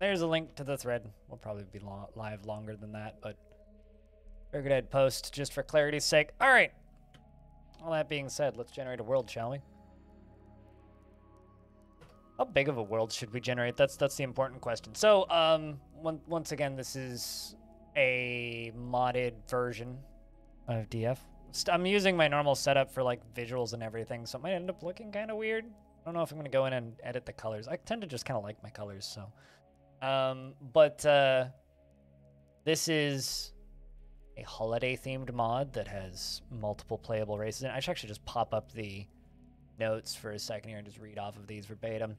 There's a link to the thread. We'll probably be live longer than that, but figured I'd post just for clarity's sake. All right. All that being said, let's generate a world, shall we? How big of a world should we generate? That's the important question. So, once again, this is a modded version of DF. I'm using my normal setup for like visuals and everything, so it might end up looking kind of weird. I don't know if I'm gonna go in and edit the colors. I tend to just kind of like my colors, so. This is a holiday-themed mod that has multiple playable races, and I should actually just pop up the notes for a second here and just read off of these verbatim.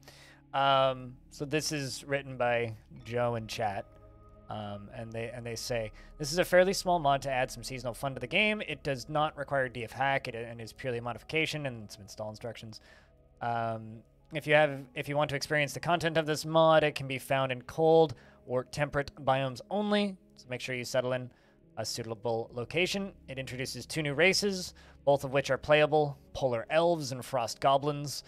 So this is written by Joe in chat, and they say this is a fairly small mod to add some seasonal fun to the game. It does not require DF hack, and is purely a modification and some install instructions. If you want to experience the content of this mod, it can be found in cold or temperate biomes only. So make sure you settle in a suitable location. It introduces 2 new races, both of which are playable: polar elves and frost goblins.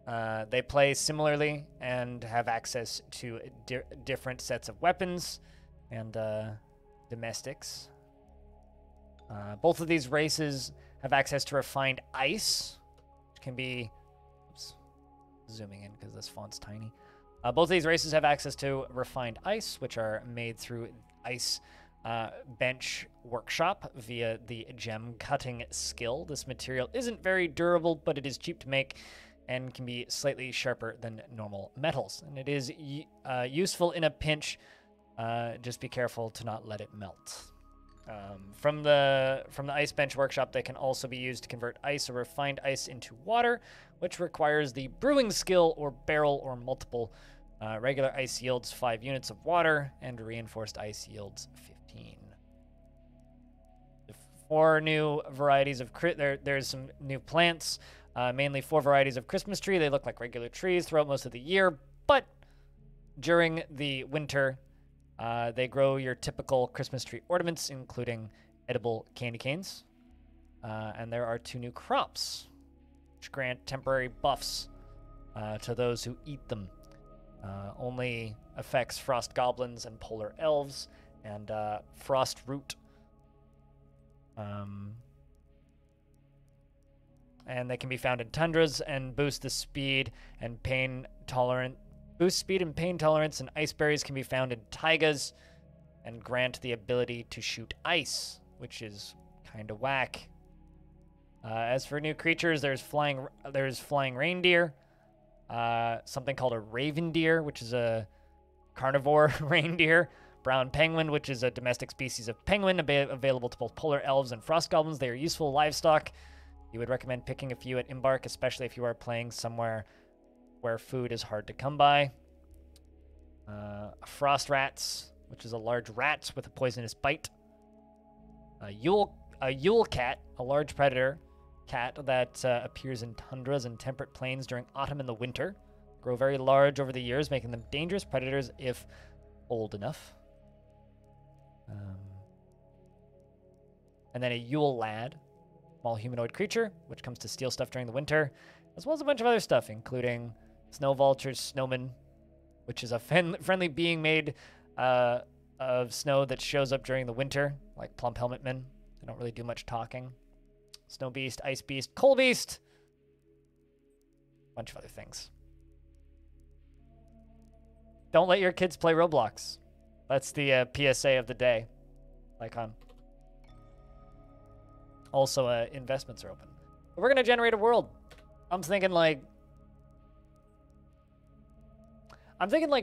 They play similarly and have access to different sets of weapons and domestics. Both of these races have access to refined ice, which can be... Oops, zooming in because this font's tiny. Both of these races have access to refined ice, which are made through ice bench workshop via the gem cutting skill. This material isn't very durable, but it is cheap to make and can be slightly sharper than normal metals. And it is useful in a pinch. Just be careful to not let it melt. From the ice bench workshop, they can also be used to convert ice or refined ice into water, which requires the brewing skill or barrel or multiple. Regular ice yields 5 units of water, and reinforced ice yields 15. 4 new varieties of there's some new plants, mainly 4 varieties of Christmas tree. They look like regular trees throughout most of the year, but during the winter, they grow your typical Christmas tree ornaments, including edible candy canes. And there are 2 new crops, which grant temporary buffs to those who eat them. Only affects frost goblins and polar elves, and frost root. And they can be found in tundras and boost the speed and pain tolerant. Boost speed and pain tolerance, and ice berries can be found in taigas and grant the ability to shoot ice, which is kind of whack. As for new creatures, there's flying reindeer. Something called a raven deer, which is a carnivore reindeer. Brown penguin, which is a domestic species of penguin available to both polar elves and frost goblins. They are useful livestock. You would recommend picking a few at Embark, especially if you are playing somewhere where food is hard to come by. Frost rats, which is a large rat with a poisonous bite. A Yule cat, a large predator cat that appears in tundras and temperate plains during autumn and the winter. Grow very large over the years, making them dangerous predators if old enough. And then a Yule lad, small humanoid creature, which comes to steal stuff during the winter, as well as a bunch of other stuff, including snow vultures, snowmen, which is a friendly being made of snow that shows up during the winter, like plump helmet men. They don't really do much talking. Snow beast, ice beast, coal beast, bunch of other things. Don't let your kids play Roblox. That's the PSA of the day. Icon. Also, investments are open. But we're gonna generate a world. I'm thinking like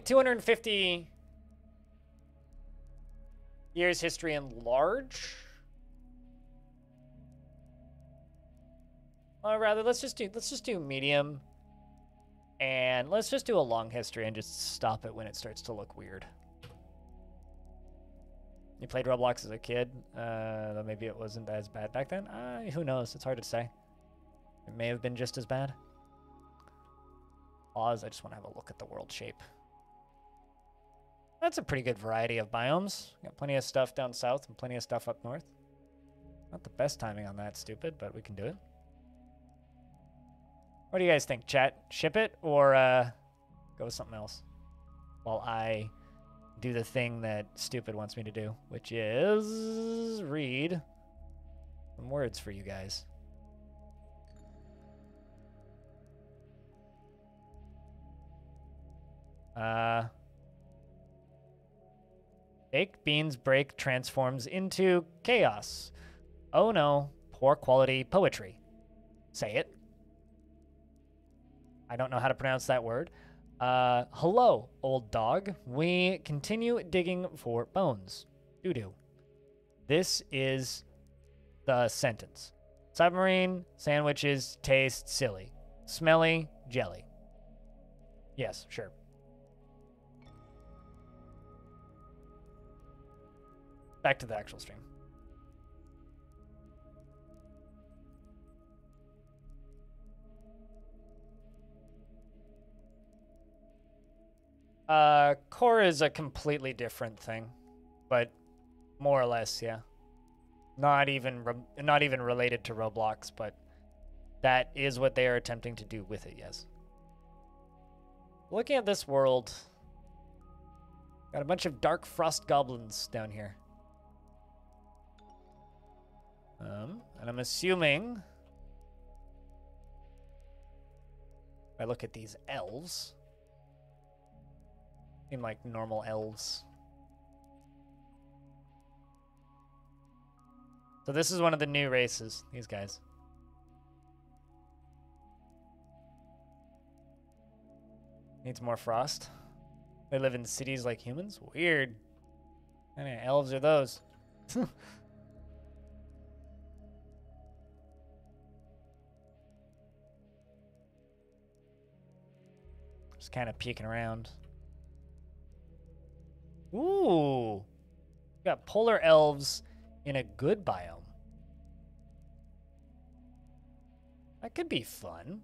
250 years history in large. Or rather, let's just do medium, and let's just do a long history and just stop it when it starts to look weird. You played Roblox as a kid, though maybe it wasn't as bad back then. Who knows? It's hard to say. It may have been just as bad. Pause. I just want to have a look at the world shape. That's a pretty good variety of biomes. Got plenty of stuff down south and plenty of stuff up north. Not the best timing on that, stupid, but we can do it. What do you guys think, chat? Ship it or go with something else? While I do the thing that Stupid wants me to do, which is read some words for you guys. Baked beans break transforms into chaos. Oh no, poor quality poetry. Say it. I don't know how to pronounce that word. Hello, old dog. We continue digging for bones. Doo-doo. This is the sentence. Submarine sandwiches taste silly. Smelly jelly. Yes, sure. Back to the actual stream. Core is a completely different thing, but more or less, yeah. Not even related to Roblox, but that is what they are attempting to do with it, yes. Looking at this world, got a bunch of dark frost goblins down here. And I'm assuming if I look at these elves, seem like normal elves. So this is one of the new races, these guys. Needs more frost. They live in cities like humans? Weird. What kind of elves are those? Just kind of peeking around. Ooh. We got polar elves in a good biome. That could be fun.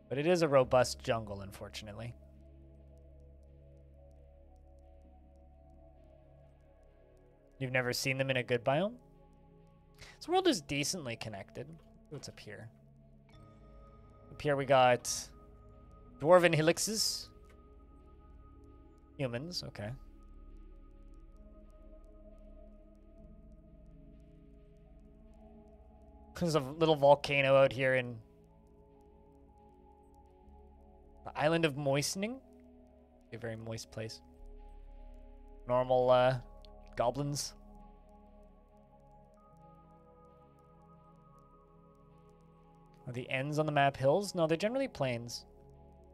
But it is a robust jungle, unfortunately. You've never seen them in a good biome? This world is decently connected. What's up here? Up here we got dwarven helixes. Humans, okay. There's a little volcano out here in the island of moistening. A very moist place. Normal goblins. Are the ends on the map hills? No, they're generally plains.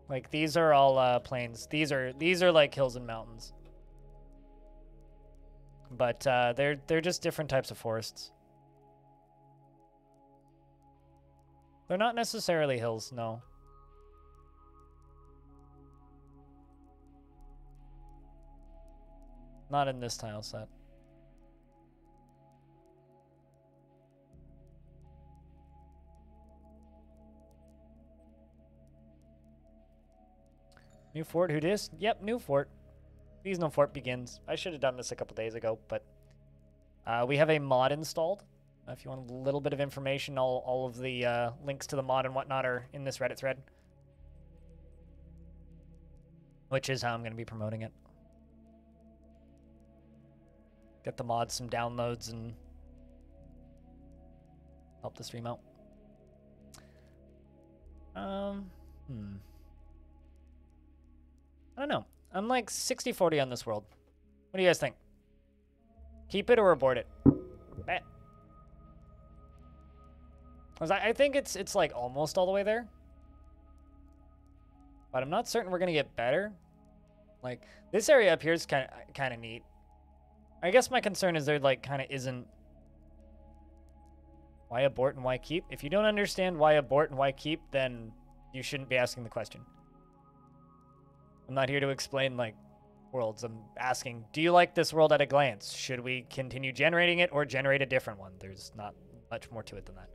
Like these are all plains. These are like hills and mountains. But they're just different types of forests. They're not necessarily hills, no. Not in this tile set. New fort, who dis? Yep, new fort. Seasonal fort begins. I should have done this a couple days ago, but we have a mod installed. If you want a little bit of information, all of the links to the mod and whatnot are in this Reddit thread. Which is how I'm going to be promoting it. Get the mod some downloads and help the stream out. I don't know. I'm like 60-40 on this world. What do you guys think? Keep it or abort it? Bet. I think it's like almost all the way there. But I'm not certain we're going to get better. Like, this area up here is kind of neat. I guess my concern is there like kind of isn't why abort and why keep. If you don't understand why abort and why keep, then you shouldn't be asking the question. I'm not here to explain like worlds. I'm asking, do you like this world at a glance? Should we continue generating it or generate a different one? There's not much more to it than that.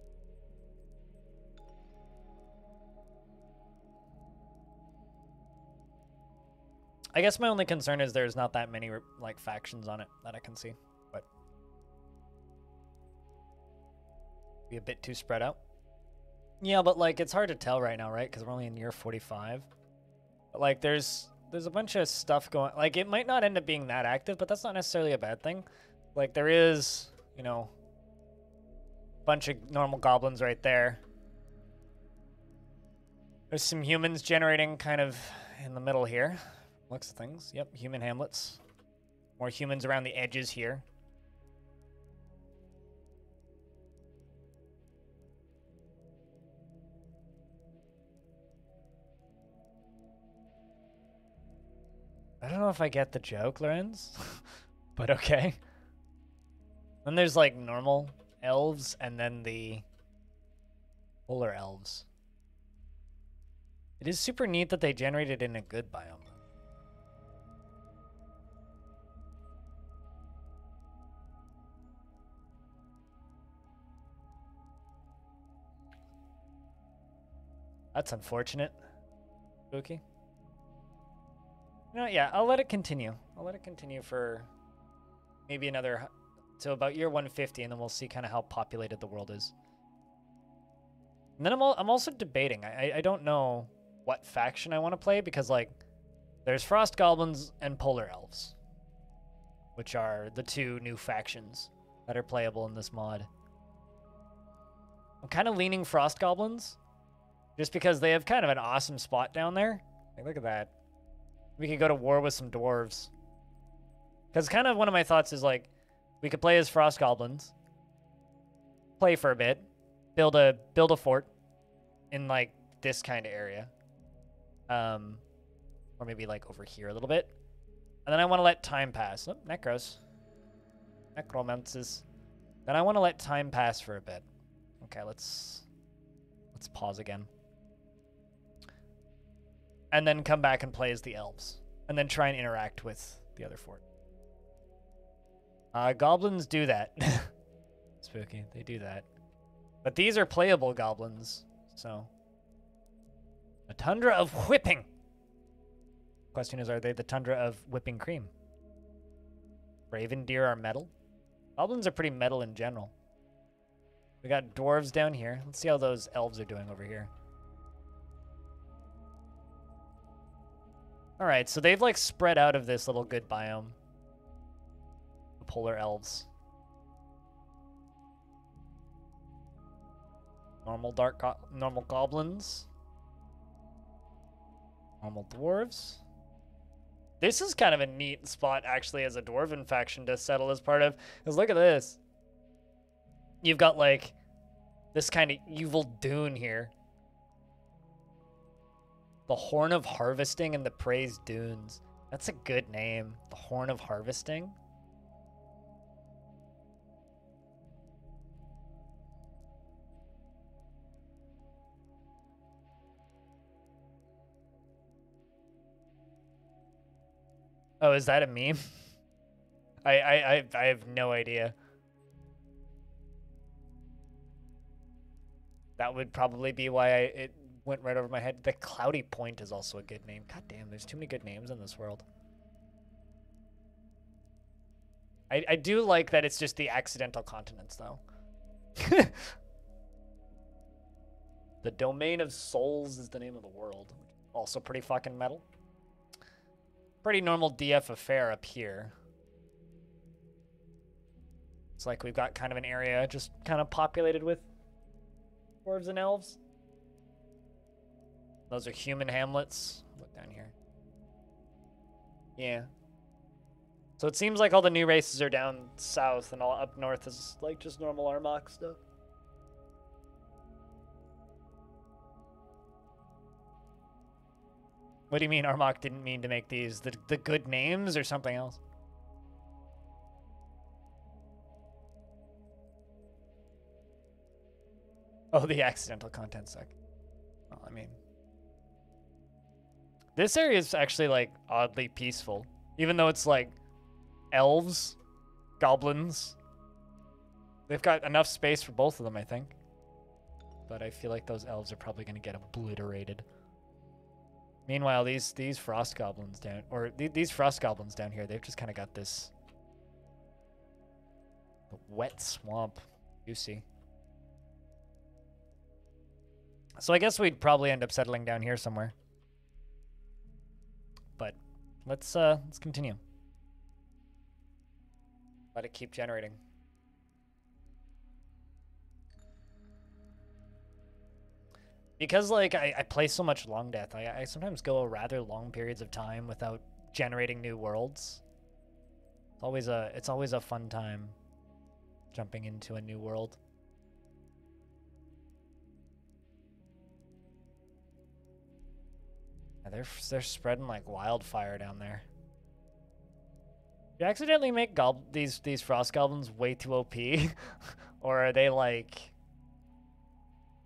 I guess my only concern is there's not that many like factions on it that I can see, but be a bit too spread out. Yeah, but like it's hard to tell right now, right? Because we're only in year 45. But like there's there's a bunch of stuff going. Like, it might not end up being that active, but that's not necessarily a bad thing. Like, there is, you know, a bunch of normal goblins right there. There's some humans generating kind of in the middle here. Looks of things. Yep, human hamlets. More humans around the edges here. I don't know if I get the joke, Lorenz, but okay. Then there's like normal elves and then the polar elves. It is super neat that they generated in a good biome. That's unfortunate. Spooky. You know, yeah, I'll let it continue. I'll let it continue for maybe another, so about year 150, and then we'll see kind of how populated the world is. And then I'm also debating. I don't know what faction I want to play, because like there's frost goblins and polar elves, which are the two new factions that are playable in this mod. I'm kind of leaning frost goblins just because they have kind of an awesome spot down there. Like, look at that. We could go to war with some dwarves. Because kind of one of my thoughts is like, we could play as frost goblins, play for a bit, build a fort in like this kind of area, or maybe like over here a little bit, and then I want to let time pass. Oh, necromances. Then I want to let time pass for a bit. Okay, let's pause again. And then come back and play as the elves. And then try and interact with the other fort. Goblins do that. Spooky, they do that. But these are playable goblins, so. A tundra of whipping. Question is, are they the tundra of whipping cream? Raven deer are metal. Goblins are pretty metal in general. We got dwarves down here. Let's see how those elves are doing over here. All right, so they've like spread out of this little good biome. The polar elves. Normal normal goblins. Normal dwarves. This is kind of a neat spot actually as a dwarven faction to settle as part of. Because look at this. You've got like this kind of evil dune here. The Horn of Harvesting and the Praised Dunes. That's a good name. The Horn of Harvesting. Oh, is that a meme? I have no idea. That would probably be why it went right over my head. The Cloudy Point is also a good name. God damn, there's too many good names in this world. I do like that it's just the accidental continents, though. The Domain of Souls is the name of the world. Also pretty fucking metal. Pretty normal DF affair up here. It's like we've got kind of an area just kind of populated with dwarves and elves. Those are human hamlets. Look down here. Yeah. So it seems like all the new races are down south, and all up north is like just normal Armok stuff. What do you mean Armok didn't mean to make these the good names or something else? Oh, the accidental content suck. Well, I mean, this area is actually like oddly peaceful, even though it's like elves, goblins. They've got enough space for both of them, I think. But I feel like those elves are probably going to get obliterated. Meanwhile, these frost goblins down, or these frost goblins down here, they've just kind of got this wet swamp. You see. So I guess we'd probably end up settling down here somewhere. But Let's continue. Let it keep generating. Because, like, I play so much Long Death, I sometimes go rather long periods of time without generating new worlds. It's always a fun time jumping into a new world. Yeah, they're spreading like wildfire down there. You accidentally make these frost goblins way too OP, or are they like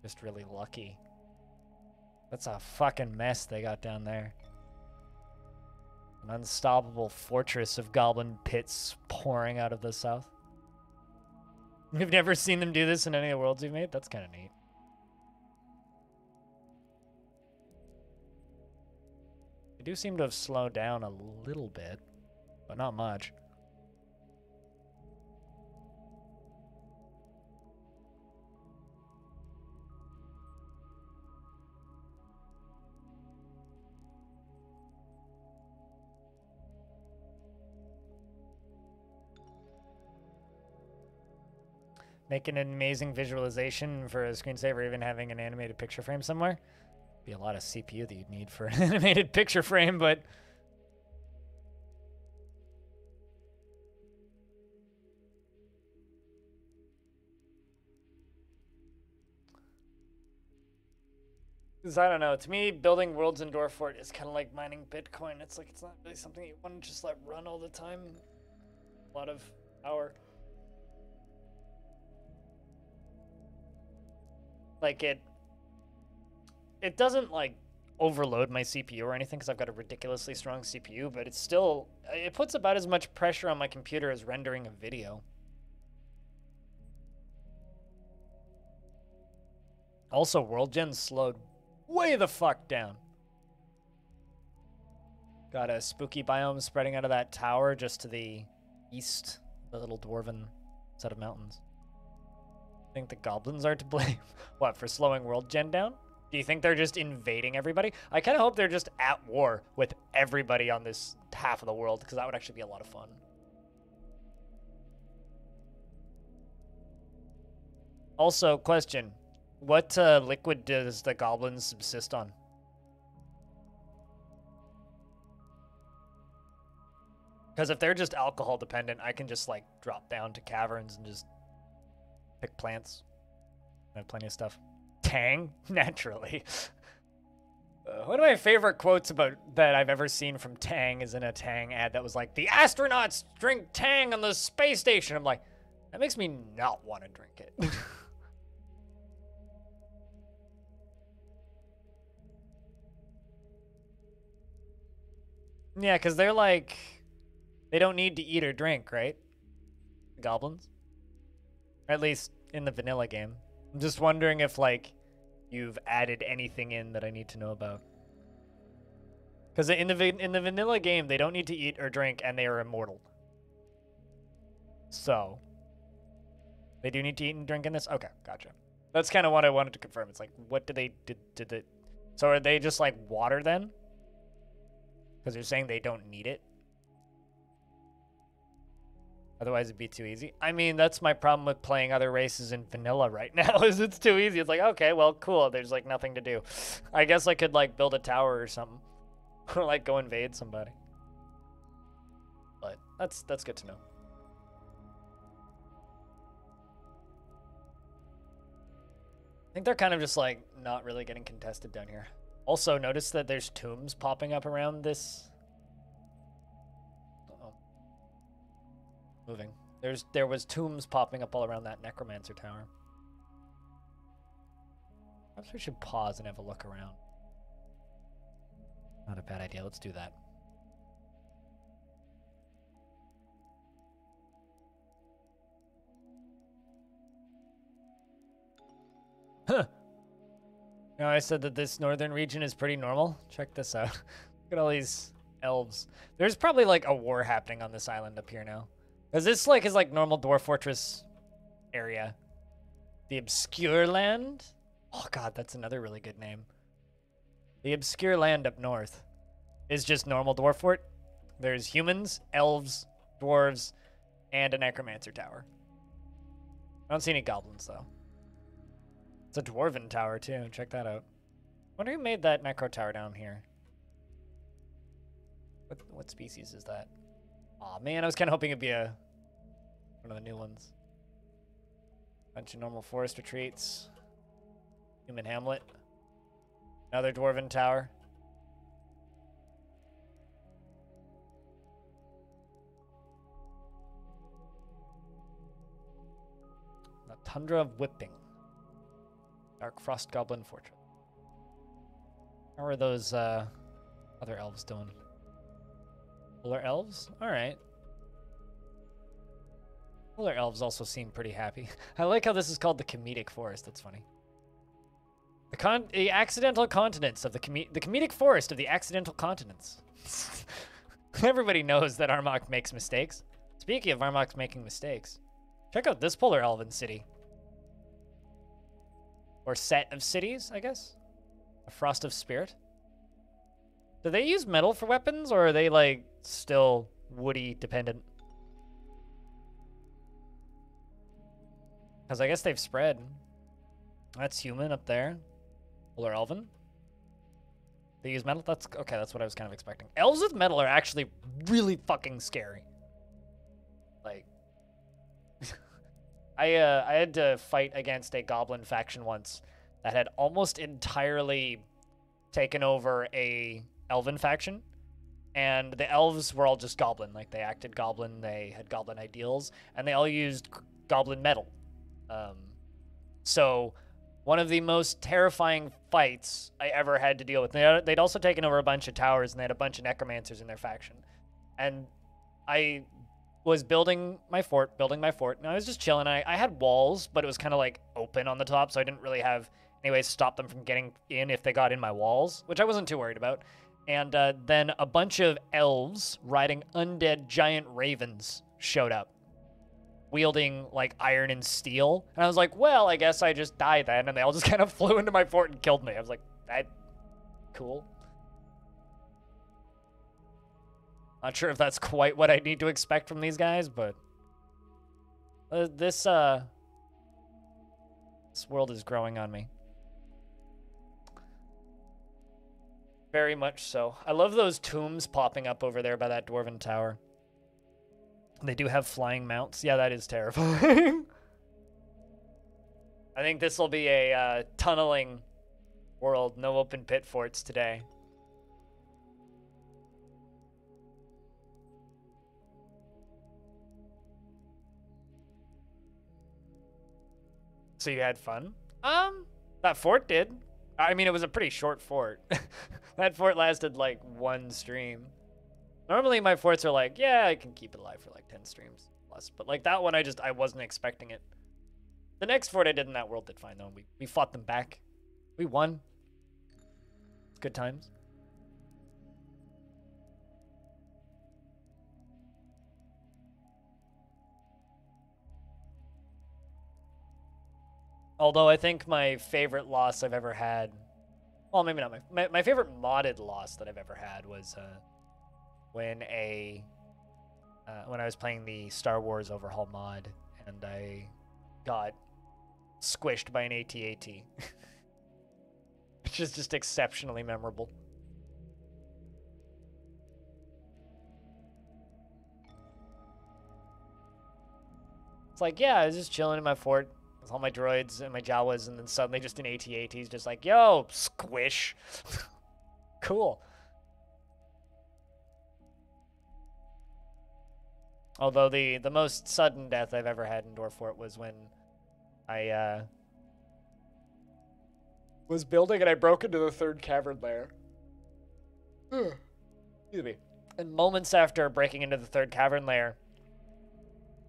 just really lucky? That's a fucking mess they got down there. An unstoppable fortress of goblin pits pouring out of the south. We've never seen them do this in any of the worlds we've made. That's kind of neat. They do seem to have slowed down a little bit, but not much. Making an amazing visualization for a screensaver, even having an animated picture frame somewhere. Be a lot of CPU that you'd need for an animated picture frame, but because I don't know. To me, building worlds in Dwarf Fort is kind of like mining Bitcoin. It's like it's not really something you want to just let run all the time. A lot of power. Like it doesn't like overload my CPU or anything because I've got a ridiculously strong CPU, but it's still, it puts about as much pressure on my computer as rendering a video. Also, World Gen slowed way the fuck down. Got a spooky biome spreading out of that tower just to the east, the little dwarven set of mountains. I think the goblins are to blame. What, for slowing World Gen down? Do you think they're just invading everybody? I kind of hope they're just at war with everybody on this half of the world, because that would actually be a lot of fun. Also, question. What liquid does the goblins subsist on? Because if they're just alcohol dependent, I can just, like, drop down to caverns and just pick plants. I have plenty of stuff. Tang? Naturally. One of my favorite quotes that I've ever seen from Tang is in a Tang ad that was like, "The astronauts drink Tang on the space station." I'm like, that makes me not want to drink it. Yeah, because they're like, they don't need to eat or drink, right? Goblins? Or at least in the vanilla game. I'm just wondering if, like, you've added anything in that I need to know about. Because in the vanilla game, they don't need to eat or drink, and they are immortal. So, they do need to eat and drink in this? Okay, gotcha. That's kind of what I wanted to confirm. It's like, what do they... Did they... So are they just, like, water, then? Because you're saying they don't need it? Otherwise, it'd be too easy. I mean, that's my problem with playing other races in vanilla right now, is it's too easy. It's like, okay, well, cool. There's, like, nothing to do. I guess I could, like, build a tower or something. Or, like, go invade somebody. But that's good to know. I think they're kind of just, like, not really getting contested down here. Also, notice that there's tombs popping up around this... Moving. There was tombs popping up all around that necromancer tower. Perhaps we should pause and have a look around. Not a bad idea. Let's do that. Huh. Now I said that this northern region is pretty normal. Check this out. Look at all these elves. There's probably like a war happening on this island up here now. Because this like is like normal Dwarf Fortress area. The Obscure Land? Oh god, that's another really good name. The Obscure Land up north is just normal Dwarf Fort. There's humans, elves, dwarves, and a necromancer tower. I don't see any goblins, though. It's a dwarven tower, too. Check that out. Wonder who made that necro tower down here. What species is that? Aw, man, I was kind of hoping it'd be one of the new ones. Bunch of normal forest retreats. Human hamlet. Another dwarven tower. The Tundra of Whipping. Dark Frost Goblin Fortress. How are those other elves doing? Polar elves? Alright. Polar elves also seem pretty happy. I like how this is called the comedic forest. That's funny. The accidental continents of the comedic forest of the accidental continents. Everybody knows that Armok makes mistakes. Speaking of Armok's making mistakes, check out this polar elven city. Or set of cities, I guess. A Frost of Spirit. Do they use metal for weapons, or are they, like, still woody dependent? Because I guess they've spread. That's human up there. Polar elven. They use metal? That's okay, that's what I was kind of expecting. Elves with metal are actually really fucking scary. Like, I had to fight against a goblin faction once that had almost entirely taken over a elven faction, and the elves were all just goblin. Like, they acted goblin, they had goblin ideals, and they all used goblin metal. So one of the most terrifying fights I ever had to deal with. They'd also taken over a bunch of towers, and they had a bunch of necromancers in their faction. And I was building my fort, and I was just chilling. I had walls, but it was kind of like open on the top, so I didn't really have any ways to stop them from getting in if they got in my walls, which I wasn't too worried about. And then a bunch of elves riding undead giant ravens showed up, wielding like iron and steel. And I was like, well, I guess I just die then. And they all just kind of flew into my fort and killed me. I was like, that cool. Not sure if that's quite what I need to expect from these guys, but this world is growing on me. Very much so. I love those tombs popping up over there by that dwarven tower. They do have flying mounts. Yeah, that is terrifying. I think this will be a tunneling world. No open pit forts today. So you had fun? That fort did. I mean, it was a pretty short fort. That fort lasted like one stream. Normally my forts are like, yeah, I can keep it alive for like 10 streams plus. But like that one, I wasn't expecting it. The next fort I did in that world did fine though. We fought them back. We won. Good times. Although I think my favorite loss I've ever had, well, maybe not my favorite modded loss that I've ever had was when I was playing the Star Wars Overhaul mod and I got squished by an AT-AT, which is just exceptionally memorable. It's like, yeah, I was just chilling in my fort with all my droids and my Jawas, and then suddenly just an AT-AT's just like, yo, squish. Cool. Although the most sudden death I've ever had in Dwarf Fort was when I was building and I broke into the third cavern lair. Excuse me. And moments after breaking into the third cavern lair,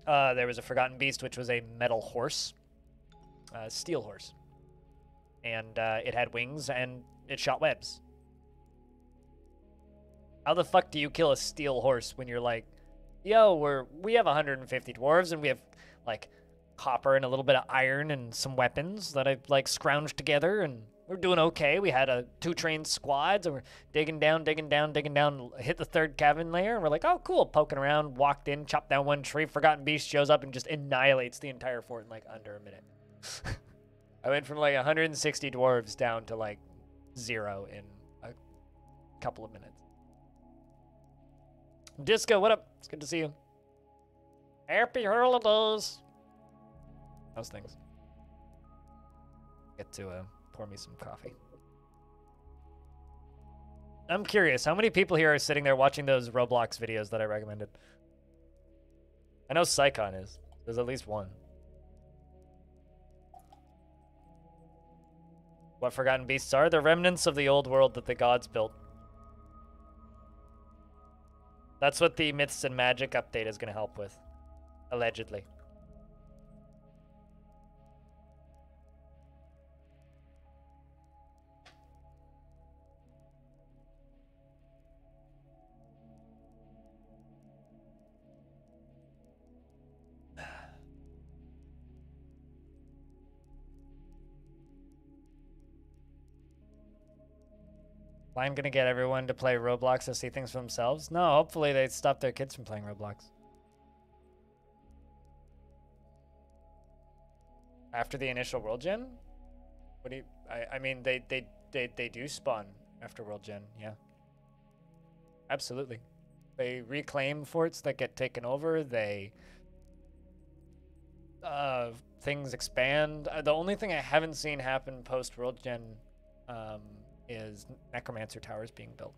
there was a forgotten beast, which was a metal horse. Steel horse. And it had wings and it shot webs. How the fuck do you kill a steel horse when you're like, yo, we have 150 dwarves and we have like copper and a little bit of iron and some weapons that I've like scrounged together, and we're doing okay. We had 2 trained squads, and we're digging down, hit the 3rd cabin layer, and we're like, oh, cool. Poking around, walked in, chopped down 1 tree. Forgotten Beast shows up and just annihilates the entire fort in like under a minute. I went from like 160 dwarves down to like 0 in a couple of minutes. Disco, what up? It's good to see you. Happy holidays. How's things? Get to pour me some coffee. I'm curious, how many people here are sitting there watching those Roblox videos that I recommended? I know Psycon is. There's at least one. What Forgotten Beasts are? The remnants of the old world that the gods built. That's what the Myths and Magic update is going to help with. Allegedly. Line gonna get everyone to play Roblox to see things for themselves? No, hopefully they stop their kids from playing Roblox. After the initial World Gen? What do you... I mean, they do spawn after World Gen, yeah. Absolutely. They reclaim forts that get taken over. They... things expand. The only thing I haven't seen happen post-World Gen is Necromancer Towers being built.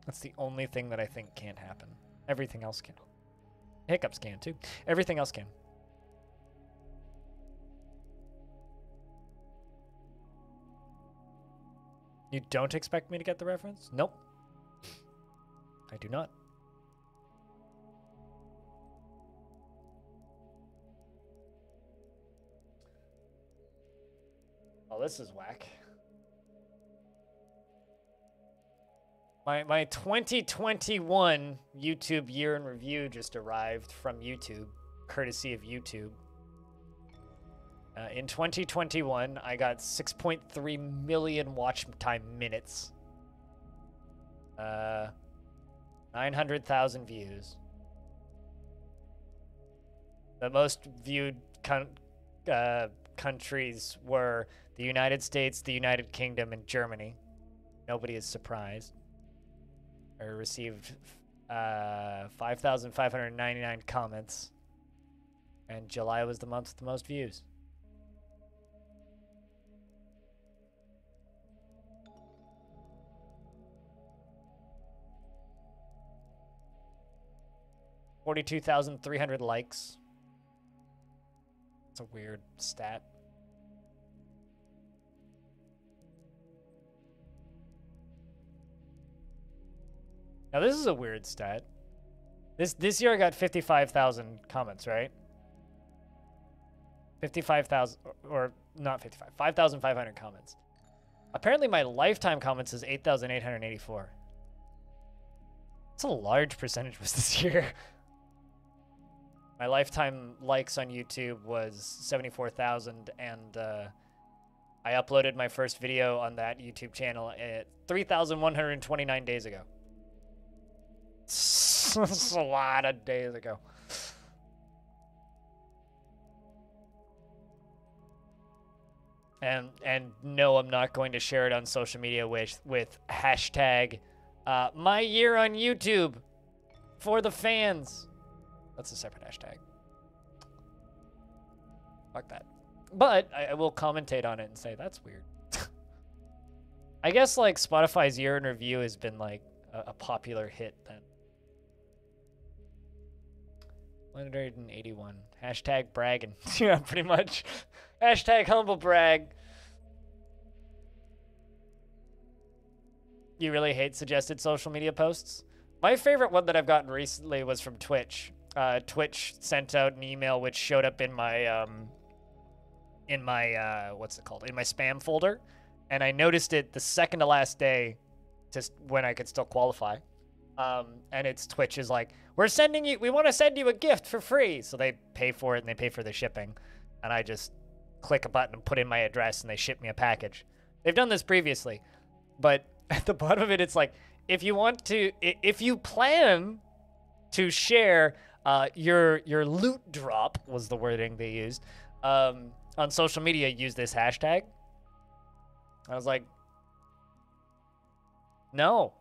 That's the only thing that I think can't happen. Everything else can. Hiccups can, too. Everything else can. You don't expect me to get the reference? Nope. I do not. Oh, this is whack. My 2021 YouTube year in review just arrived from YouTube, courtesy of YouTube. In 2021, I got 6.3 million watch time minutes. 900,000 views. The most viewed countries were the United States, the United Kingdom, and Germany. Nobody is surprised. I received 5,599 comments, and July was the month with the most views. $42,300 likes. It's a weird stat. Now this is a weird stat. This year I got 55,000 comments, right? 55,000 or not 55. 5,500 comments. Apparently my lifetime comments is 8,884. That's a large percentage was this year. My lifetime likes on YouTube was 74,000, and I uploaded my first video on that YouTube channel at 3,129 days ago. That's a lot of days ago. And no, I'm not going to share it on social media with hashtag my year on YouTube for the fans. That's a separate hashtag. Fuck that. But I will commentate on it and say that's weird. I guess like Spotify's year in review has been like a popular hit then. 181. Hashtag bragging. Yeah, pretty much. Hashtag humble brag. You really hate suggested social media posts? My favorite one that I've gotten recently was from Twitch. Twitch sent out an email which showed up in my what's it called? In my spam folder, and I noticed it the second to last day, just when I could still qualify. And it's Twitch is like, we want to send you a gift for free. So they pay for it and they pay for the shipping. And I just click a button and put in my address and they ship me a package. They've done this previously, but at the bottom of it, it's like, if you plan to share your loot drop, was the wording they used, on social media, use this hashtag. I was like, no.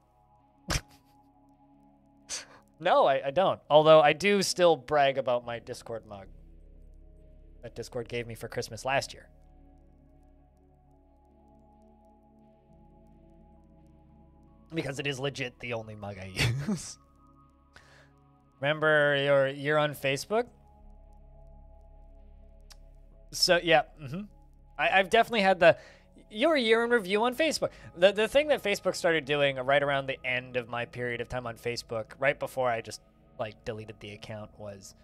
No, I don't. Although I do still brag about my Discord mug that Discord gave me for Christmas last year. Because it is legit the only mug I use. Remember you're on Facebook? So, yeah. I've definitely had your year in review on Facebook. The thing that Facebook started doing right around the end of my period of time on Facebook, right before I just, like, deleted the account, was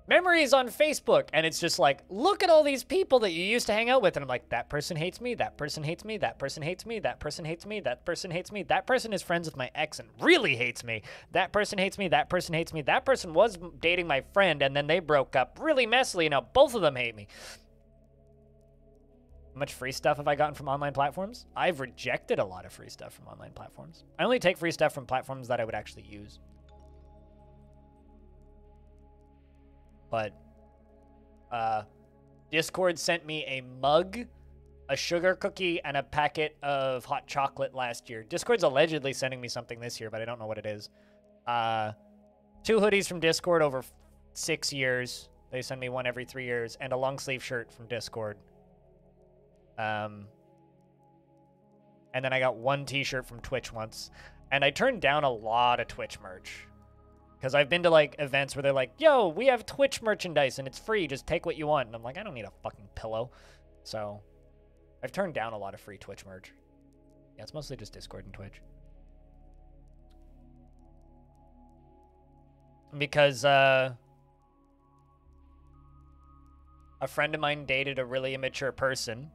memories on Facebook. And it's just like, look at all these people that you used to hang out with. And I'm like, that person hates me, that person hates me, that person hates me, that person hates me, that person hates me, that person is friends with my ex and really hates me, that person hates me, that person hates me, that person was dating my friend and then they broke up really messily and now both of them hate me. How much free stuff have I gotten from online platforms? I've rejected a lot of free stuff from online platforms. I only take free stuff from platforms that I would actually use. But Discord sent me a mug, a sugar cookie, and a packet of hot chocolate last year. Discord's allegedly sending me something this year, but I don't know what it is. 2 hoodies from Discord over 6 years. They send me one every 3 years, and a long sleeve shirt from Discord. And then I got 1 t-shirt from Twitch once. And I turned down a lot of Twitch merch. Because I've been to, like, events where they're like, yo, we have Twitch merchandise and it's free. Just take what you want. And I'm like, I don't need a fucking pillow. So I've turned down a lot of free Twitch merch. Yeah, it's mostly just Discord and Twitch. Because, a friend of mine dated a really immature person.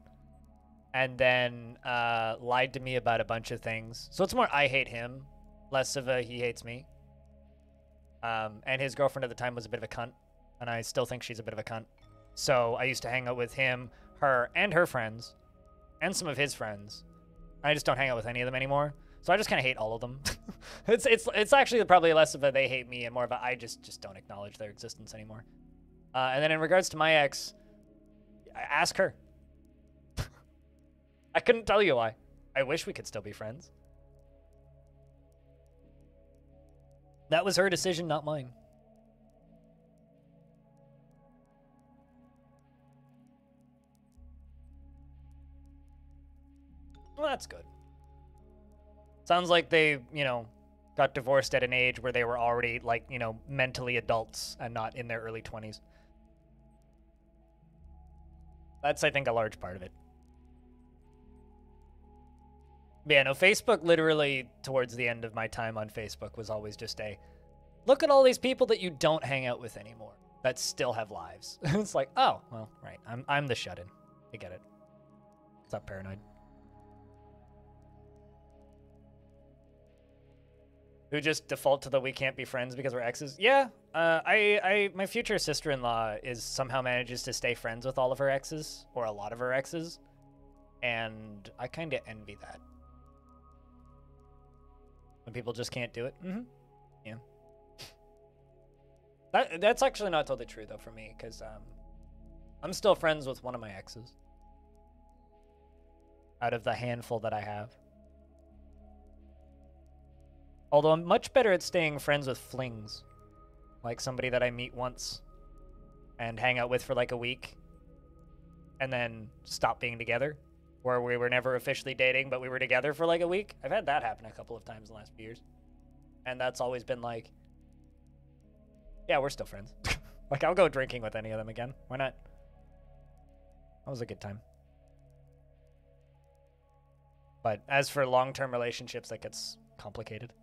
And then lied to me about a bunch of things. So it's more I hate him, less of a he hates me. And his girlfriend at the time was a bit of a cunt, and I still think she's a bit of a cunt. So I used to hang out with him, her, and her friends, and some of his friends. I just don't hang out with any of them anymore. So I just kind of hate all of them. It's actually probably less of a they hate me and more of a I just don't acknowledge their existence anymore. And then in regards to my ex, ask her. I couldn't tell you why. I wish we could still be friends. That was her decision, not mine. Well, that's good. Sounds like they, got divorced at an age where they were already, like, mentally adults and not in their early 20s. That's, I think, a large part of it. But yeah, no, Facebook literally, towards the end of my time on Facebook, was always just a, look at all these people that you don't hang out with anymore that still have lives. It's like, oh, well, right. I'm the shut-in. I get it. What's up, Paranoid? Who just default to the we can't be friends because we're exes? Yeah, my future sister-in-law somehow manages to stay friends with all of her exes, or a lot of her exes, and I kind of envy that. When people just can't do it. Yeah. That's actually not totally true, though, for me, because I'm still friends with one of my exes. Out of the handful that I have. Although I'm much better at staying friends with flings. Like somebody that I meet once and hang out with for like a week. And then stop being together. Where we were never officially dating, but we were together for like a week. I've had that happen a couple of times in the last few years. And that's always been like, yeah, we're still friends. Like, I'll go drinking with any of them again. Why not? That was a good time. But as for long-term relationships, that gets complicated.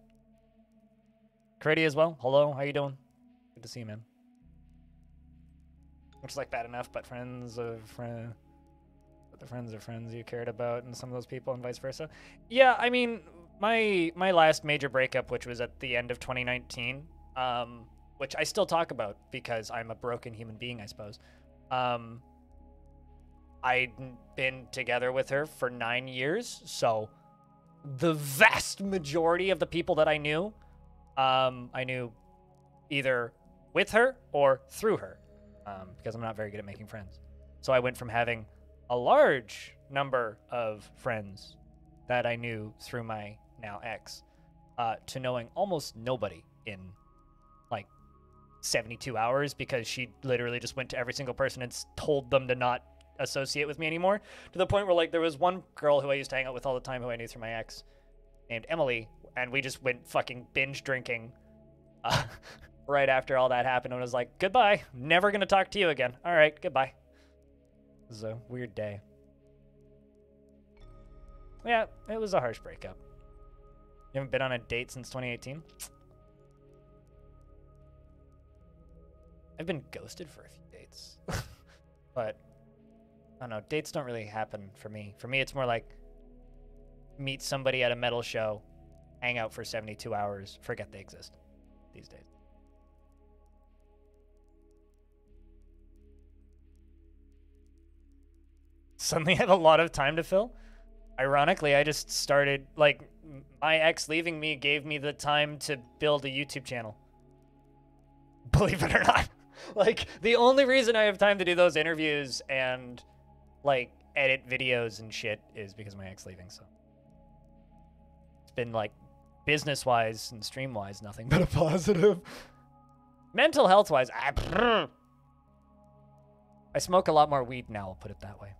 Crady as well. Hello, how you doing? Good to see you, man. Looks like bad enough, but friends of friends. The friends are friends you cared about and some of those people and vice versa. Yeah, I mean, my last major breakup, which was at the end of 2019, which I still talk about because I'm a broken human being, I suppose. I'd been together with her for 9 years, so the vast majority of the people that I knew either with her or through her, because I'm not very good at making friends. So I went from having a large number of friends that I knew through my now ex to knowing almost nobody in like 72 hours, because she literally just went to every single person and told them to not associate with me anymore, to the point where like there was one girl who I used to hang out with all the time who I knew through my ex named Emily, and we just went fucking binge drinking right after all that happened, and was like, goodbye, never gonna talk to you again. All right, goodbye. It was a weird day. Yeah, it was a harsh breakup. You haven't been on a date since 2018? I've been ghosted for a few dates. But I don't know, dates don't really happen for me. For me, it's more like meet somebody at a metal show, hang out for 72 hours, forget they exist these days. Suddenly have a lot of time to fill. Ironically, I just started, like, my ex leaving me gave me the time to build a YouTube channel. Believe it or not. Like, the only reason I have time to do those interviews and, like, edit videos and shit is because of my ex leaving, so. It's been, like, business-wise and stream-wise, nothing but a positive. Mental health-wise, I smoke a lot more weed now, I'll put it that way.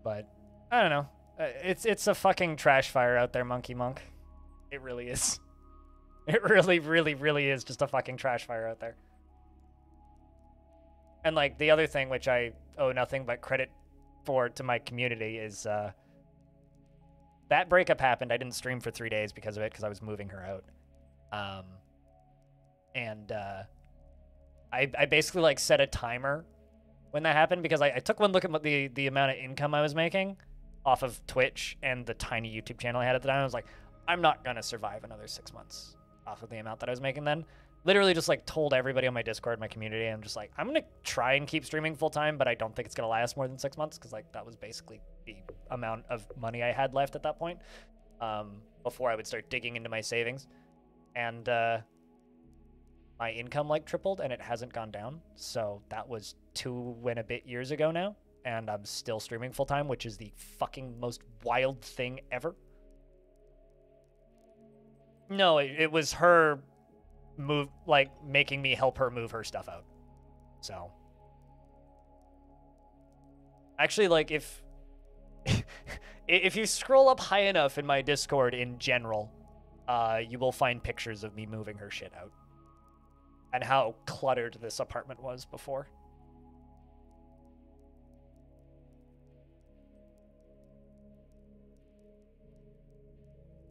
But, I don't know. It's a fucking trash fire out there, Monkey Monk. It really is. It really, really, really is just a fucking trash fire out there. And, like, the other thing, which I owe nothing but credit for to my community, is that breakup happened. I didn't stream for 3 days because of it, because I was moving her out. I basically, like, set a timer when that happened, because I took one look at what the amount of income I was making off of Twitch and the tiny YouTube channel I had at the time. I was like, I'm not going to survive another 6 months off of the amount that I was making then. Literally just, like, told everybody on my Discord, my community, and I'm just like, I'm going to try and keep streaming full-time, but I don't think it's going to last more than 6 months, because, like, that was basically the amount of money I had left at that point, before I would start digging into my savings. And my income, like, tripled, and it hasn't gone down. So that was 2 and a bit years ago now, and I'm still streaming full-time, which is the fucking most wild thing ever. No, it was her move, like, making me help her move her stuff out. So actually, like, if you scroll up high enough in my Discord in general, you will find pictures of me moving her shit out and how cluttered this apartment was before.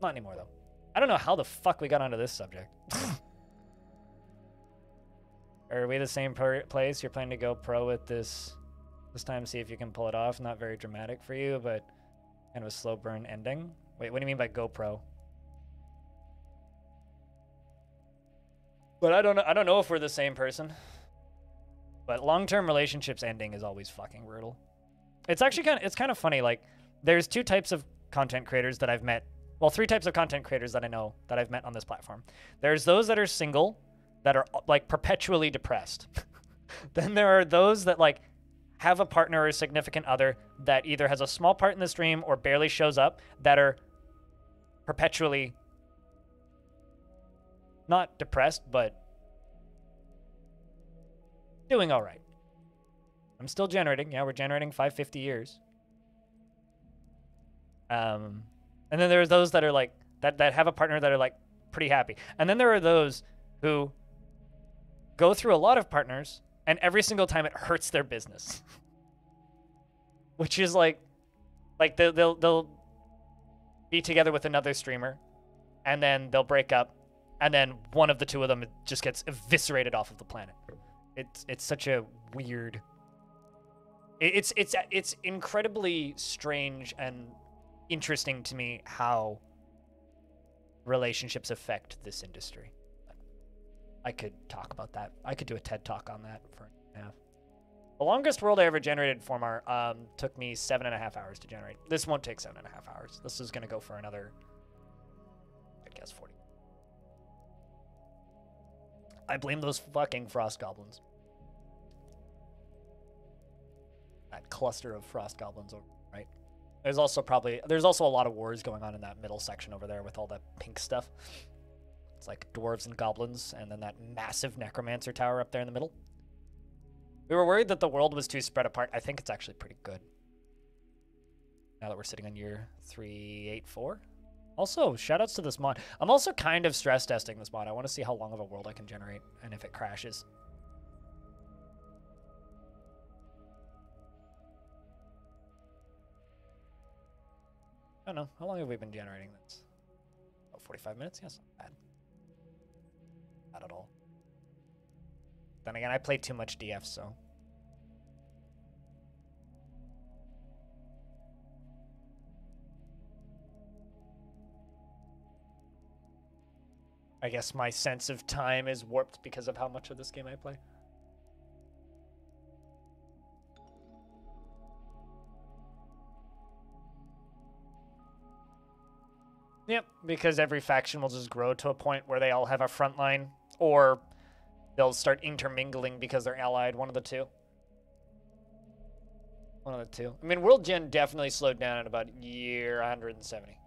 Not anymore, though. I don't know how the fuck we got onto this subject. Are we the same place? You're planning to go pro with this time, see if you can pull it off. Not very dramatic for you, but kind of a slow burn ending. Wait, what do you mean by go pro? But I don't know if we're the same person. But long-term relationships ending is always fucking brutal. It's actually kind of funny. Like, there's 2 types of content creators that I've met. Well, 3 types of content creators that I know that I've met on this platform. There's those that are single, that are, like, perpetually depressed. Then there are those that, like, have a partner or a significant other that either has a small part in the stream or barely shows up, that are perpetually not depressed, but doing all right. I'm still generating. Yeah, we're generating 550 years. And then there's those that are like, that have a partner that are, like, pretty happy. And then there are those who go through a lot of partners, and every single time it hurts their business. Which is like they'll be together with another streamer, and then they'll break up, and then one of the 2 of them just gets eviscerated off of the planet. It's such a weird. It's incredibly strange and interesting to me how relationships affect this industry. I could talk about that. I could do a TED talk on that for a half. The longest world I ever generated Formar took me 7.5 hours to generate. This won't take 7.5 hours. This is going to go for another, I guess, 40. I blame those fucking frost goblins. That cluster of frost goblins, right? There's also a lot of wars going on in that middle section over there with all that pink stuff. It's like dwarves and goblins, and then that massive necromancer tower up there in the middle. We were worried that the world was too spread apart. I think it's actually pretty good. Now that we're sitting on year 384. Also, shoutouts to this mod. I'm also kind of stress testing this mod. I want to see how long of a world I can generate and if it crashes. I don't know. How long have we been generating this? About 45 minutes? Yes, not bad. Not at all. Then again, I play too much DF, so. I guess my sense of time is warped because of how much of this game I play. Yep, because every faction will just grow to a point where they all have a front line, or they'll start intermingling because they're allied, one of the two. One of the two. I mean, World Gen definitely slowed down at about year 170.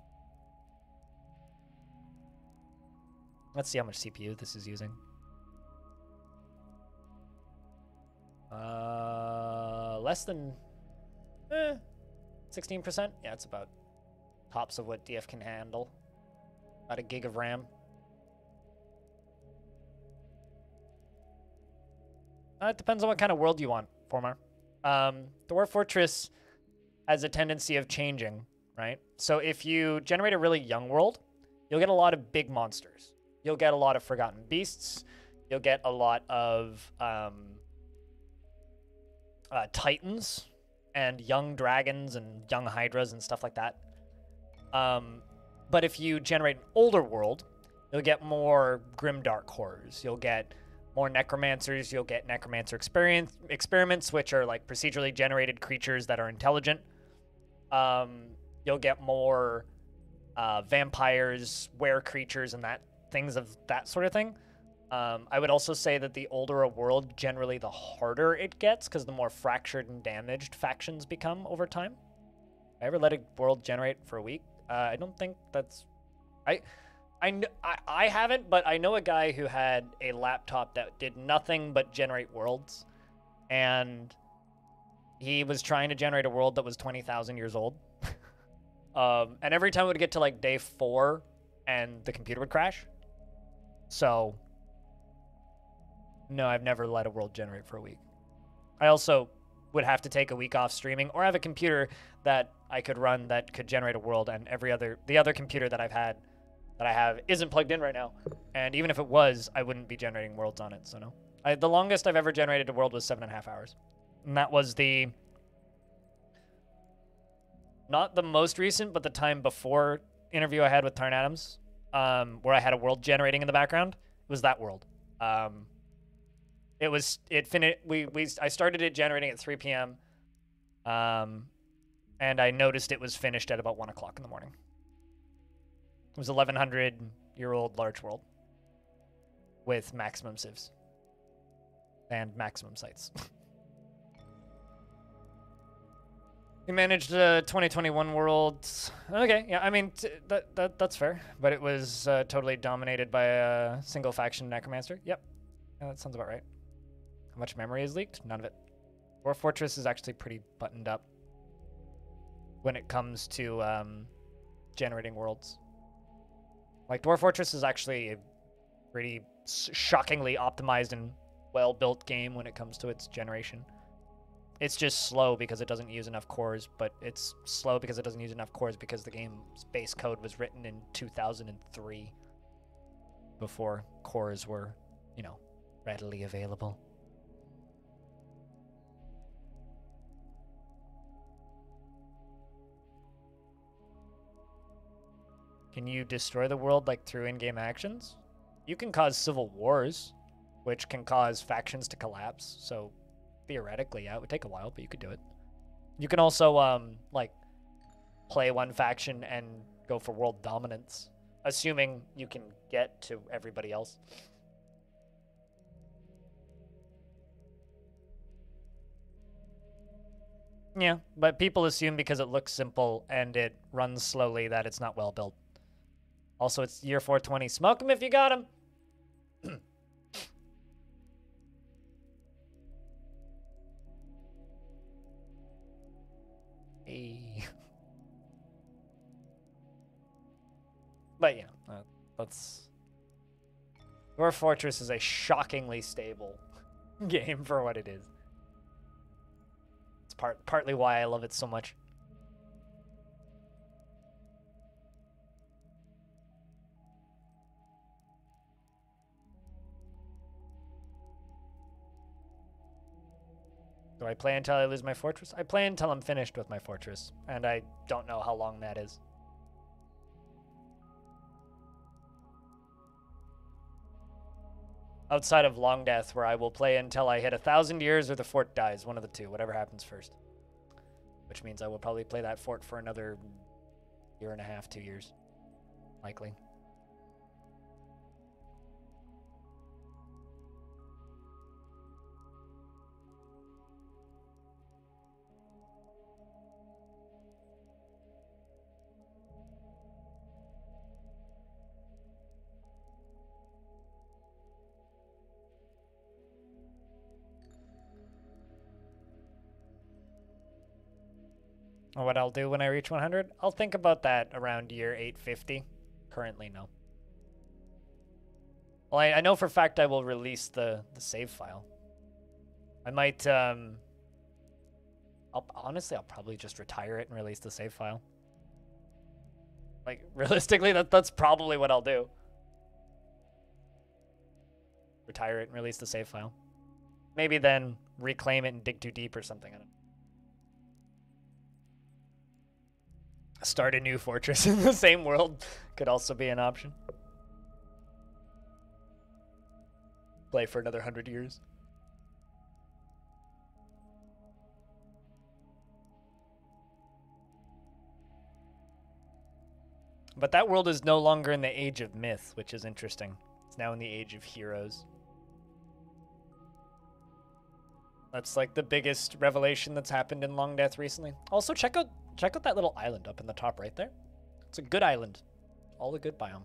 Let's see how much CPU this is using. Less than 16%. Yeah, it's about tops of what DF can handle. About a gig of RAM. It depends on what kind of world you want, Formar. Dwarf Fortress has a tendency of changing, right? So if you generate a really young world, you'll get a lot of big monsters. You'll get a lot of forgotten beasts. You'll get a lot of titans and young dragons and young hydras and stuff like that. But if you generate an older world, you'll get more grimdark horrors. You'll get more necromancers. You'll get necromancer experiments, which are like procedurally generated creatures that are intelligent. You'll get more vampires, were creatures, and things of that sort of thing. I would also say that the older a world, generally the harder it gets, because the more fractured and damaged factions become over time. I ever let a world generate for a week? I don't think that's... I haven't, but I know a guy who had a laptop that did nothing but generate worlds, and he was trying to generate a world that was 20,000 years old. And every time it would get to like day 4, and the computer would crash. So, no, I've never let a world generate for a week. I also would have to take a week off streaming, or have a computer that I could run that could generate a world, and the other computer that I have isn't plugged in right now. And even if it was, I wouldn't be generating worlds on it, so no. The longest I've ever generated a world was 7.5 hours. And that was not the most recent, but the time before interview I had with Tarn Adams, where I had a world generating in the background. It was that world. I started it generating at 3 p.m. And I noticed it was finished at about 1 o'clock in the morning. It was 1,100-year-old large world with maximum civs and maximum sites. We managed a 2021 world. Okay, yeah, I mean, that's fair. But it was totally dominated by a single faction necromancer. Yep, yeah, that sounds about right. How much memory is leaked? None of it. Dwarf Fortress is actually pretty buttoned up when it comes to generating worlds. Like, Dwarf Fortress is actually a pretty shockingly optimized and well-built game when it comes to its generation. It's just slow because it doesn't use enough cores, but it's slow because it doesn't use enough cores because the game's base code was written in 2003, before cores were, readily available. Can you destroy the world like through in-game actions? You can cause civil wars, which can cause factions to collapse. So theoretically, yeah, it would take a while, but you could do it. You can also like play one faction and go for world dominance, assuming you can get to everybody else. Yeah, but people assume because it looks simple and it runs slowly that it's not well built. Also, it's year 420. Smoke him if you got him. Hey. But yeah, that's... Dwarf Fortress is a shockingly stable game for what it is. It's partly why I love it so much. Do I play until I lose my fortress? I play until I'm finished with my fortress, and I don't know how long that is. Outside of Long Death, where I will play until I hit 1,000 years or the fort dies, one of the two, whatever happens first. Which means I will probably play that fort for another 1.5 2 years, likely. What I'll do when I reach 100? I'll think about that around year 850. Currently, no. Well, I know for a fact I will release the save file. I might, honestly, I'll probably just retire it and release the save file. Like, realistically, that's probably what I'll do. Retire it and release the save file. Maybe then reclaim it and dig too deep or something. I don't know. Start a new fortress in the same world could also be an option. Play for another 100 years. But that world is no longer in the age of myth, which is interesting. It's now in the age of heroes. That's like the biggest revelation that's happened in Long Death recently. Also, check out that little island up in the top right there. It's a good island. All a good biome.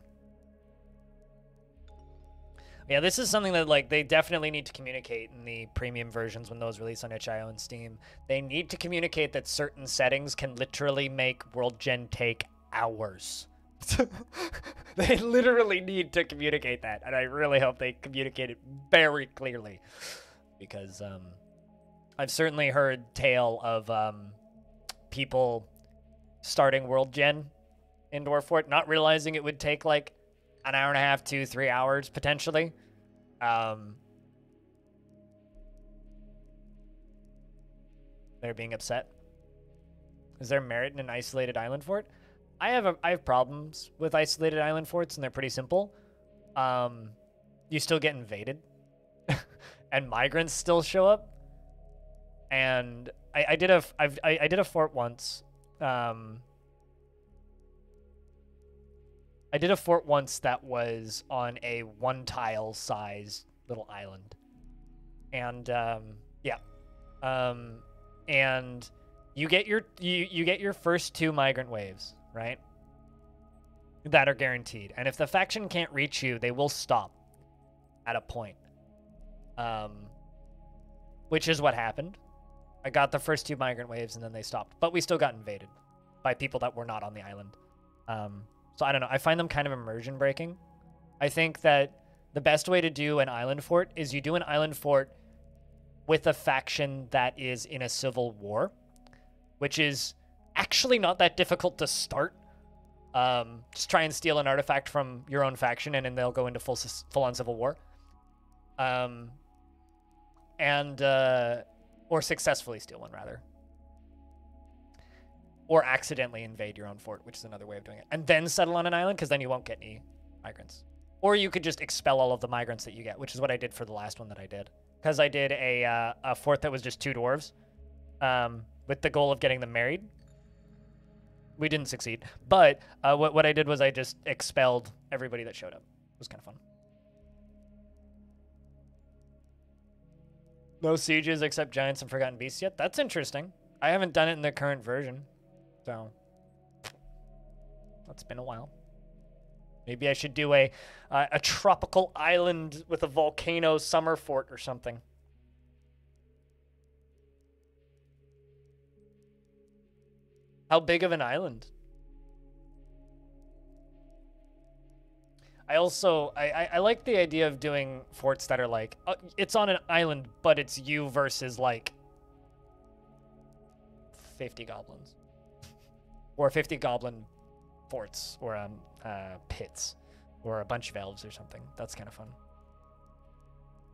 Yeah, this is something that like they definitely need to communicate in the premium versions when those release on itch.io and Steam. They need to communicate that certain settings can literally make World Gen take hours. They literally need to communicate that, and I really hope they communicate it very clearly. Because I've certainly heard tale of people starting World Gen in Dwarf Fort, not realizing it would take like an hour and a half, 2-3 hours potentially. They're being upset. Is there merit in an isolated island fort? I have problems with isolated island forts, and they're pretty simple. You still get invaded, and migrants still show up. And I did a fort once. I did a fort once that was on a 1-tile size little island, and yeah, and you get your first 2 migrant waves, right? That are guaranteed, and if the faction can't reach you, they will stop at a point. Which is what happened. I got the first 2 migrant waves, and then they stopped, but we still got invaded by people that were not on the island. So I don't know. I find them kind of immersion breaking. I think that the best way to do an island fort is you do an island fort with a faction that is in a civil war, which is actually not that difficult to start. Just try and steal an artifact from your own faction, and then they'll go into full-on civil war. Or successfully steal one, rather. or accidentally invade your own fort, which is another way of doing it, and then settle on an island, because then you won't get any migrants. Or you could just expel all of the migrants that you get, which is what I did for the last one that I did, because I did a fort that was just 2 dwarves, with the goal of getting them married. We didn't succeed, but what I did was I just expelled everybody that showed up. It was kind of fun. No sieges except giants and forgotten beasts yet. That's interesting. I haven't done it in the current version, so it's been a while. Maybe I should do a tropical island with a volcano summer fort or something. How big of an island? I also, I like the idea of doing forts that are like, it's on an island, but it's you versus like 50 goblins. Or 50 goblin forts, or pits, or a bunch of elves or something. That's kind of fun.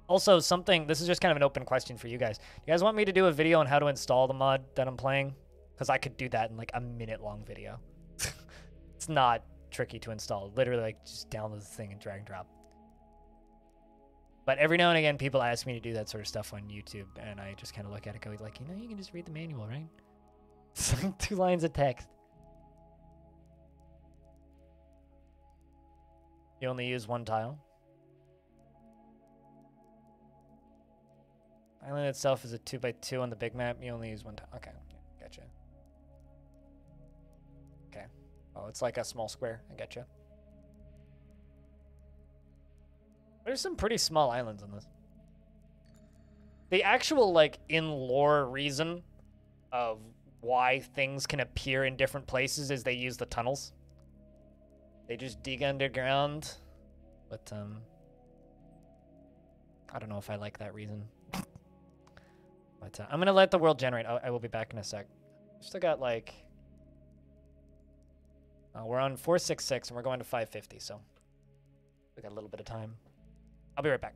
Also, this is just kind of an open question for you guys. You guys want me to do a video on how to install the mod that I'm playing? Because I could do that in like a minute-long video. It's not tricky to install. Literally, like, just download the thing and drag and drop. But every now and again, people ask me to do that sort of stuff on YouTube, and I just kind of look at it and go, like, you know, you can just read the manual, right? It's like 2 lines of text. You only use 1 tile. Island itself is a 2x2 on the big map. You only use 1 tile. Okay, gotcha. Okay. Oh, it's like a small square. I gotcha. There's some pretty small islands in this. The actual, like, in-lore reason of why things can appear in different places is they use the tunnels. They just dig underground. But, I don't know if I like that reason. But I'm going to let the world generate. I will be back in a sec. Still got, like... we're on 466, and we're going to 550, so... we got a little bit of time. I'll be right back.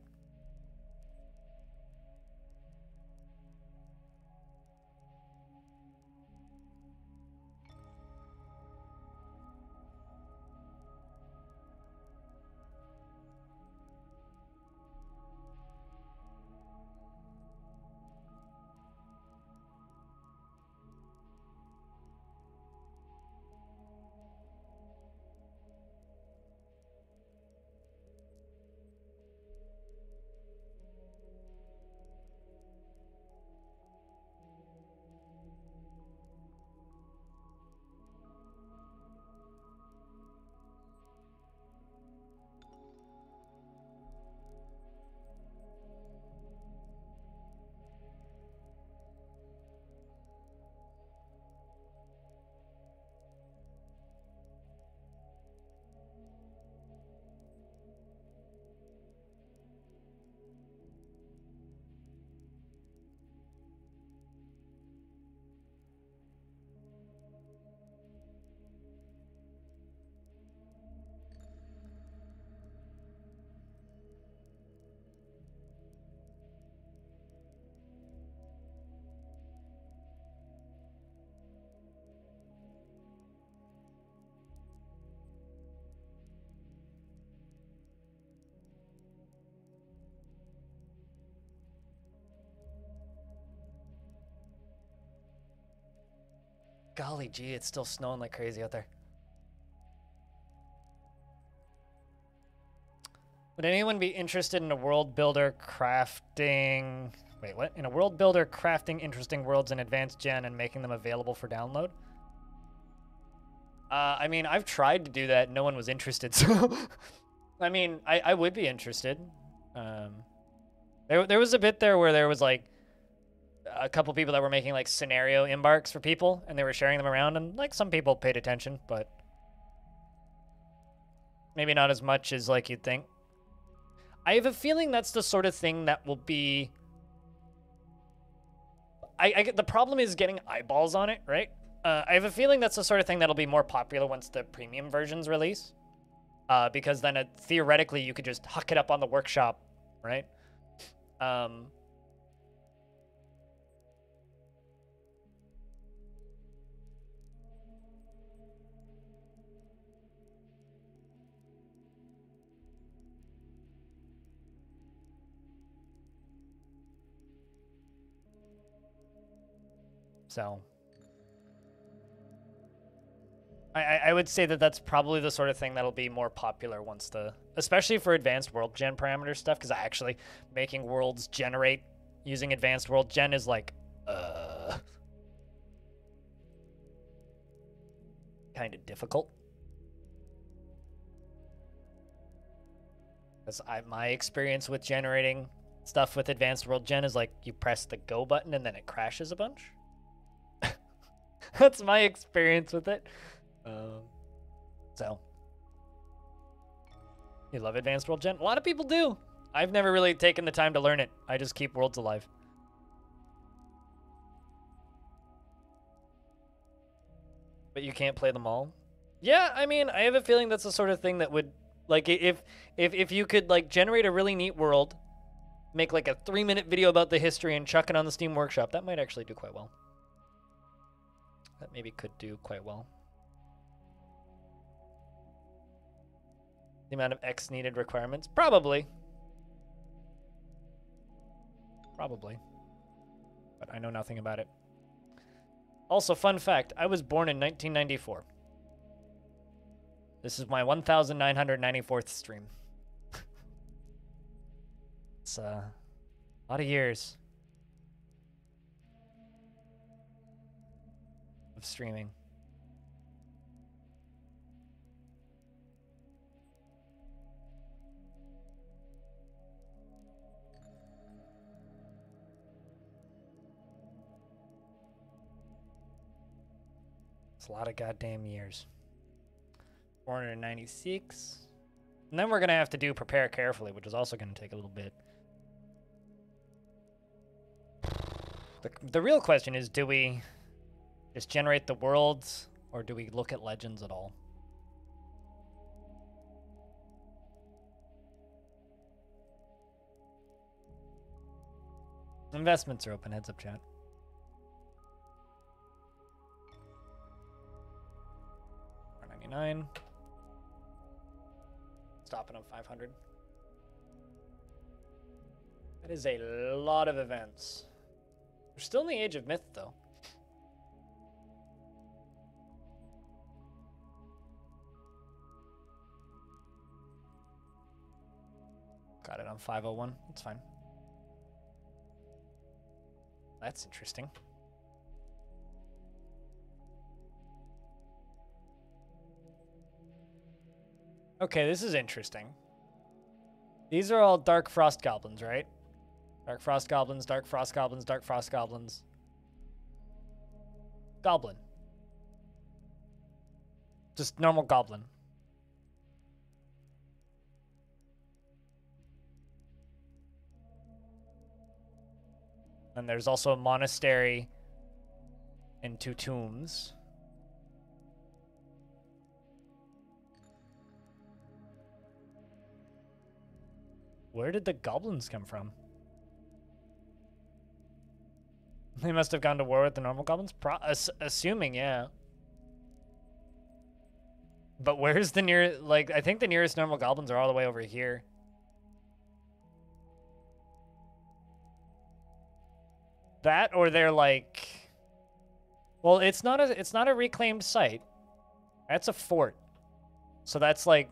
Golly gee, it's still snowing like crazy out there. Would anyone be interested in a world builder crafting... Wait, what? In a world builder crafting interesting worlds in advanced gen and making them available for download? I mean, I've tried to do that. No one was interested, so... I mean, I would be interested. There was a bit there where there was, like, a couple people that were making, like, scenario embarks for people, and they were sharing them around, and, like, some people paid attention, but maybe not as much as, like, you'd think. I have a feeling that's the sort of thing that will be... the problem is getting eyeballs on it, right? I have a feeling that's the sort of thing that'll be more popular once the premium versions release. Because then, theoretically, you could just huck it up on the workshop, right? So I would say that that's probably the sort of thing that'll be more popular once especially for advanced world gen parameter stuff, because actually making worlds generate using advanced world gen is like, kind of difficult. Because my experience with generating stuff with advanced world gen is like you press the go button and then it crashes a bunch. That's my experience with it. So, you love advanced world gen? A lot of people do. I've never really taken the time to learn it. I just keep worlds alive. But you can't play them all? Yeah, I mean, I have a feeling that's the sort of thing that would, like, if you could, like, generate a really neat world, make, like, a 3-minute video about the history and chuck it on the Steam Workshop, that might actually do quite well. That maybe could do quite well. The amount of X needed requirements? Probably. Probably. But I know nothing about it. Also, fun fact, I was born in 1994. This is my 1994th stream. It's a lot of years of streaming. It's a lot of goddamn years. 496. And then we're going to have to do prepare carefully, which is also going to take a little bit. The real question is, do we just generate the worlds, or do we look at legends at all? Investments are open, heads up chat. $4.99. Stopping on 500. That is a lot of events. We're still in the age of myth, though. Got it on 501. That's fine. That's interesting. Okay, this is interesting. These are all Dark Frost Goblins, right? Dark Frost Goblins, Dark Frost Goblins, Dark Frost Goblins. Goblin. Just normal goblin. And there's also a monastery and 2 tombs. Where did the goblins come from? They must have gone to war with the normal goblins? Assuming, yeah. But where's the nearest... Like, I think the nearest normal goblins are all the way over here. That, or they're like... Well, it's not a reclaimed site. That's a fort. So that's like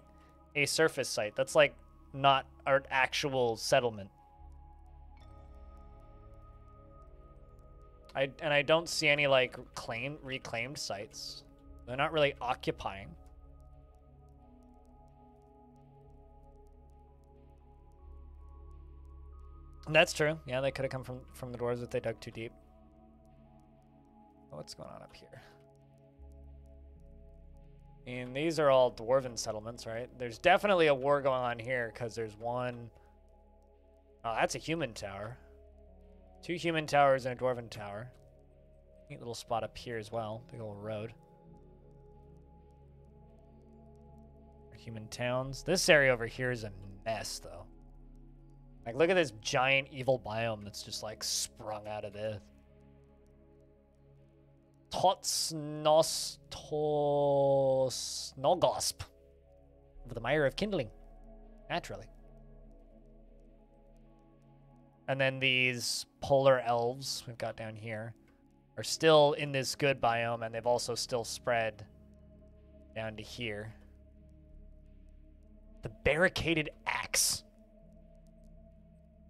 a surface site. That's like not our actual settlement. I don't see any like reclaimed sites. They're not really occupying. That's true. Yeah, they could have come from the dwarves if they dug too deep. What's going on up here? And these are all dwarven settlements, right? There's definitely a war going on here because there's one... Oh, that's a human tower. 2 human towers and a dwarven tower. Neat little spot up here as well. Big old road. Human towns. This area over here is a mess, though. Like, look at this giant evil biome that's just, like, sprung out of this. Tots Nogosp. Of the Mire of Kindling. Naturally. And then these polar elves we've got down here are still in this good biome, and they've also still spread down to here. The barricaded axe.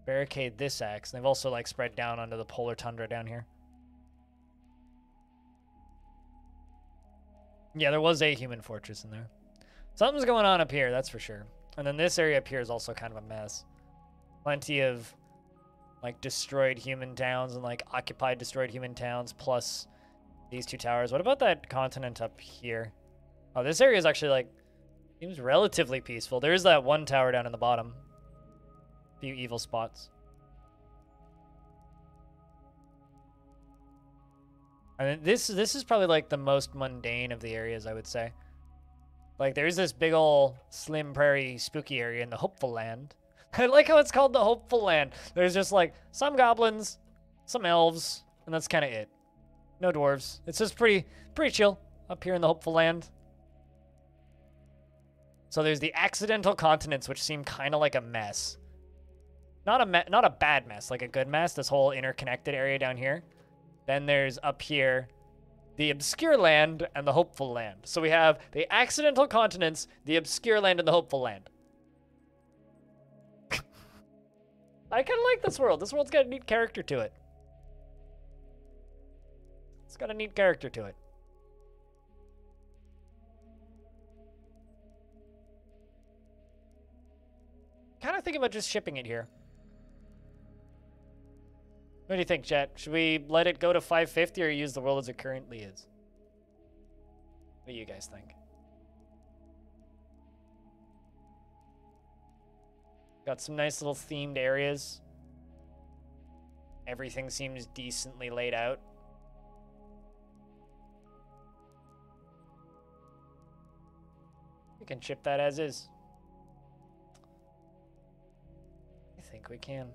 Barricade this axe. And they've also like spread down onto the polar tundra down here. Yeah, there was a human fortress in there. Something's going on up here, that's for sure. And then this area up here is also kind of a mess. Plenty of like destroyed human towns and like occupied destroyed human towns plus these two towers. What about that continent up here? Oh, this area is actually like seems relatively peaceful. There is that one tower down in the bottom. A few evil spots. And this is probably like the most mundane of the areas, I would say. Like there's this big ol' slim prairie spooky area in the Hopeful Land. I like how it's called the Hopeful Land. There's just like some goblins, some elves, and that's kind of it. No dwarves. It's just pretty chill up here in the Hopeful Land. So there's the accidental continents, which seem kind of like a mess. Not a bad mess, like a good mess. This whole interconnected area down here. Then there's up here the Obscure Land and the Hopeful Land. So we have the accidental continents, the Obscure Land, and the Hopeful Land. I kind of like this world. This world's got a neat character to it. It's got a neat character to it. Kind of thinking about just shipping it here. What do you think, chat? Should we let it go to 550 or use the world as it currently is? What do you guys think? Got some nice little themed areas. Everything seems decently laid out. We can ship that as is. I think we can.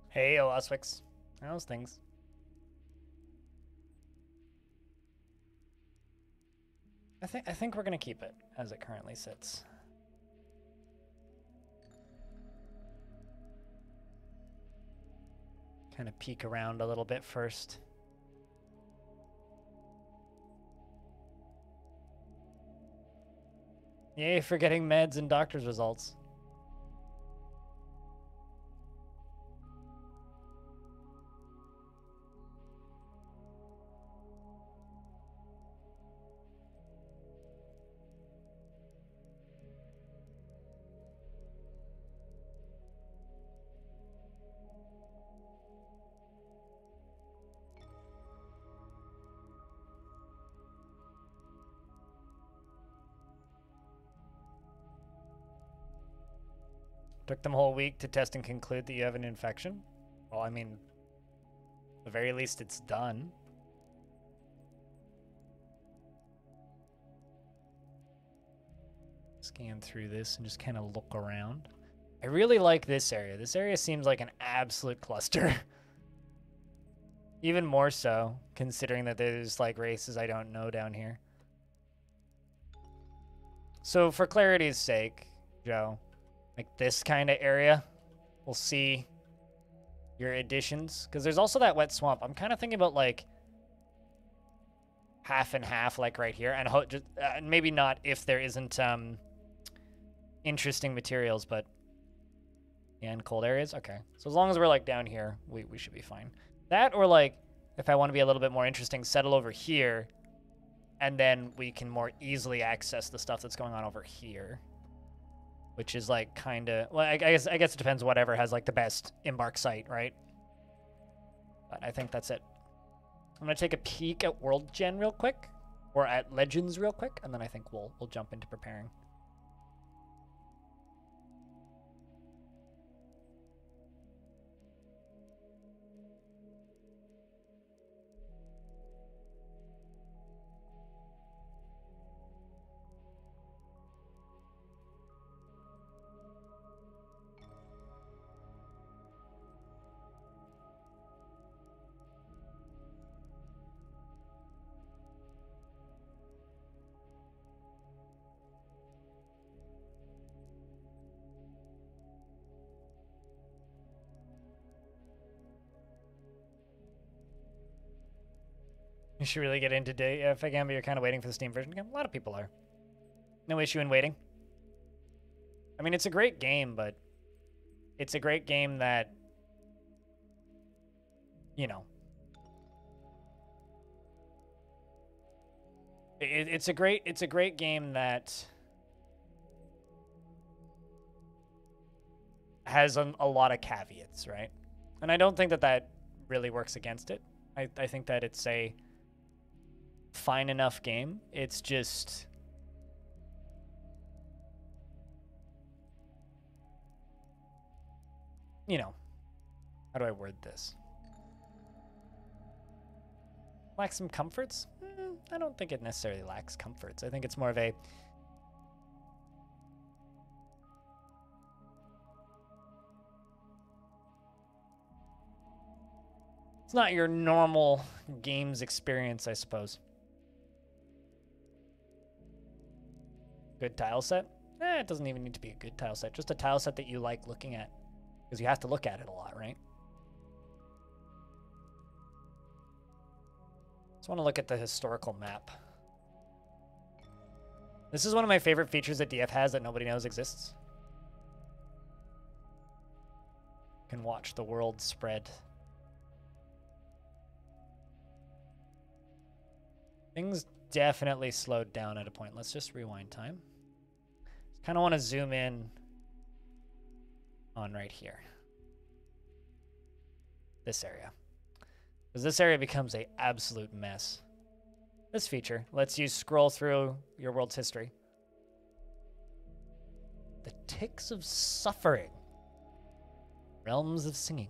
Hey, Oswix. How's things? I think we're gonna keep it as it currently sits. Kind of peek around a little bit first. Yay for getting meds and doctor's results. Took them a whole week to test and conclude that you have an infection? Well, I mean, at the very least it's done. Scan through this and just kind of look around. I really like this area. This area seems like an absolute cluster. Even more so, considering that there's like races I don't know down here. So for clarity's sake, Joe, like this kind of area, we'll see your additions. Because there's also that wet swamp. I'm kind of thinking about like half and half, like right here. And maybe not if there isn't interesting materials, but yeah, in cold areas. Okay. So as long as we're like down here, we should be fine. That or like, if I want to be a little bit more interesting, settle over here and then we can more easily access the stuff that's going on over here, which is like kind of, well, I guess it depends whatever has like the best Embark site, right? But I think that's it. I'm gonna take a peek at World Gen real quick, or at Legends real quick, and then I think we'll jump into preparing. You should really get into if again, but you're kind of waiting for the Steam version to come. A lot of people are. No issue in waiting. I mean, it's a great game, but it's a great game that, you know, it's a great game that has a lot of caveats, right? And I don't think that really works against it. I think that it's a fine enough game. It's just, you know, how do I word this? Lacks some comforts? I don't think it necessarily lacks comforts. I think it's more of a, it's not your normal games experience, I suppose. Good tile set? It doesn't even need to be a good tile set. Just a tile set that you like looking at. Because you have to look at it a lot, right? Just want to look at the historical map. This is one of my favorite features that DF has that nobody knows exists. You can watch the world spread. Things definitely slowed down at a point. Let's just rewind time. Kind of want to zoom in on right here. This area. Because this area becomes an absolute mess. This feature lets you scroll through your world's history. The Ticks of Suffering. Realms of Singing.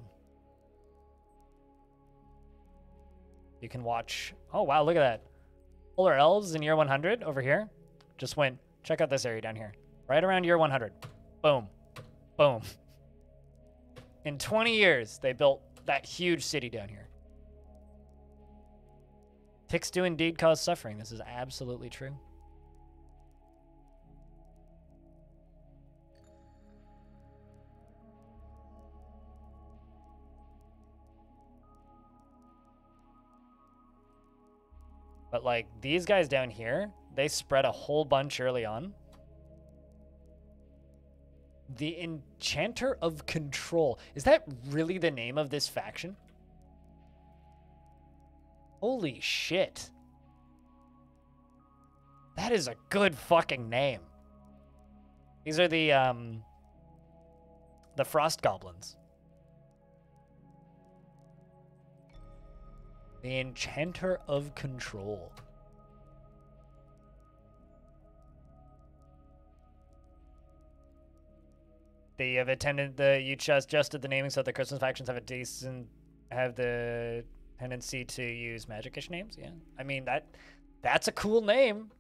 You can watch... Oh, wow, look at that. Polar Elves in year 100 over here. Just went... Check out this area down here. Right around year 100. Boom. Boom. In 20 years, they built that huge city down here. Ticks do indeed cause suffering. This is absolutely true. But like these guys down here, they spread a whole bunch early on. The Enchanter of Control. Is that really the name of this faction? Holy shit. That is a good fucking name. These are the Frost Goblins. The Enchanter of Control. They have attended you just adjusted the naming so the Christmas factions have the tendency to use magic-ish names. Yeah, I mean that's a cool name.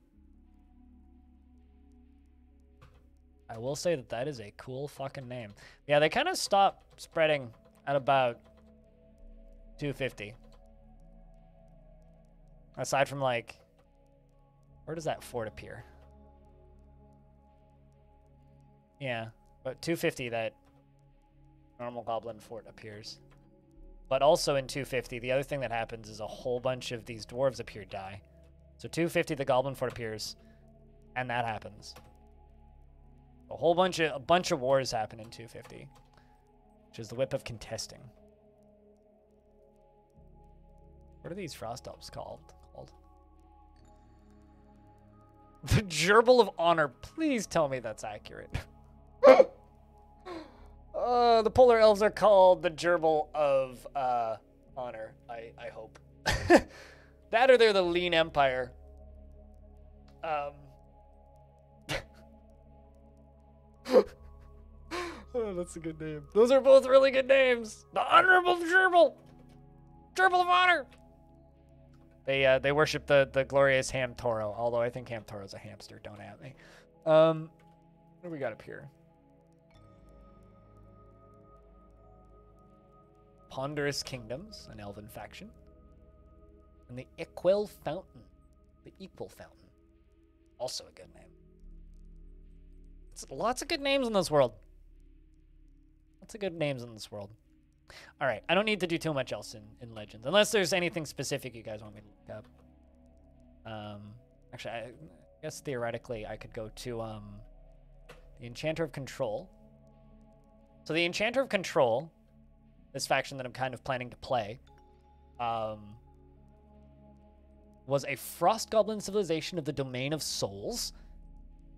I will say that is a cool fucking name. Yeah, they kind of stopped spreading at about 250. Aside from like, where does that fort appear? Yeah. But 250, that normal goblin fort appears. But also in 250, the other thing that happens is a whole bunch of these dwarves up here die. So 250, the goblin fort appears, and that happens. A bunch of wars happen in 250, which is the Whip of Contesting. What are these frost elves called? The Gerbil of Honor. Please tell me that's accurate. The Polar Elves are called the Gerbil of Honor, I hope. That or they're the Lean Empire. Oh, that's a good name. Those are both really good names. The Honorable Gerbil. Gerbil of Honor. They worship the glorious Ham Toro, although I think Ham Toro's a hamster. Don't at me. What do we got up here? Ponderous Kingdoms, an elven faction. And the Equal Fountain. The Equal Fountain. Also a good name. It's lots of good names in this world. Lots of good names in this world. All right, I don't need to do too much else in Legends, unless there's anything specific you guys want me to look up. Actually, I guess theoretically I could go to the Enchanter of Control. So the Enchanter of Control, this faction that I'm kind of planning to play, was a Frost Goblin civilization of the Domain of Souls.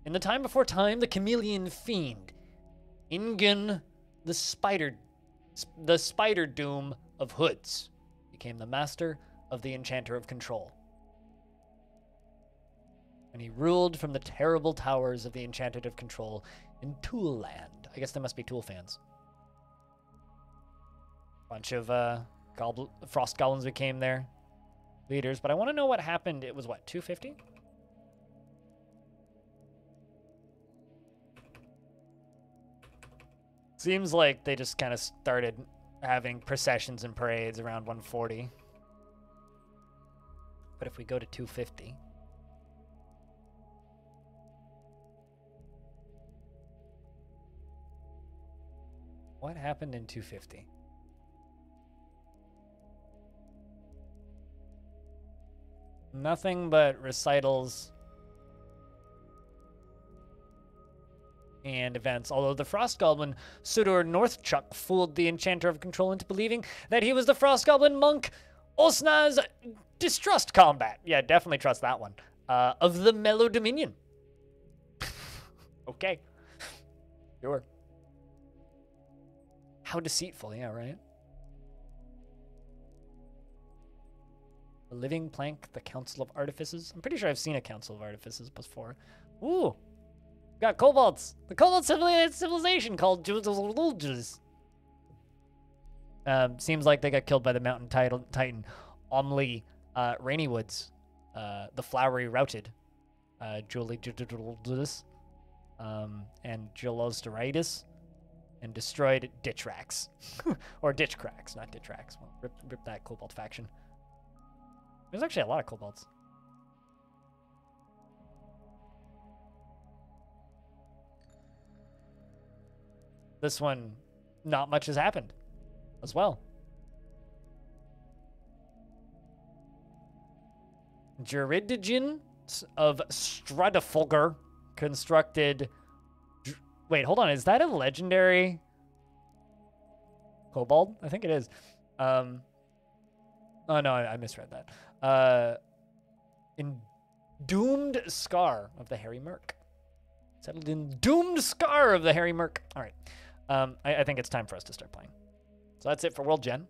In the time before time, the Chameleon Fiend, Ingen the Spider Doom of Hoods, became the master of the Enchanter of Control. And he ruled from the terrible towers of the Enchanted of Control in Tool Land. I guess they must be Tool fans. Bunch of Frost Goblins became their leaders, but I want to know what happened. It was what, 250? Seems like they just kind of started having processions and parades around 140. But if we go to 250... what happened in 250? Nothing but recitals and events, although the Frost Goblin Sudur Northchuck fooled the Enchanter of Control into believing that he was the Frost Goblin monk Osna's Distrust Combat. Yeah, definitely trust that one. Of the Mellow Dominion. Okay. Sure. How deceitful, yeah, right? The Living Plank, the Council of Artifices. I'm pretty sure I've seen a Council of Artifices before. Ooh! Got kobolds. The kobold civilization called Juz. Seems like they got killed by the mountain titan Omli Rainy Woods. The Flowery Routed. Julie and Gelosteritis. And destroyed Ditchrax. Or Ditchcracks, not Ditchrax. Well, rip that kobold faction. There's actually a lot of kobolds. This one, not much has happened as well. Juridigin of Stradafolger constructed... Wait, hold on. Is that a legendary kobold? I think it is. Oh, no, I misread that. In Doomed Scar of the Hairy Merc. Settled in Doomed Scar of the Hairy Merc. All right. I think it's time for us to start playing. So that's it for World Gen.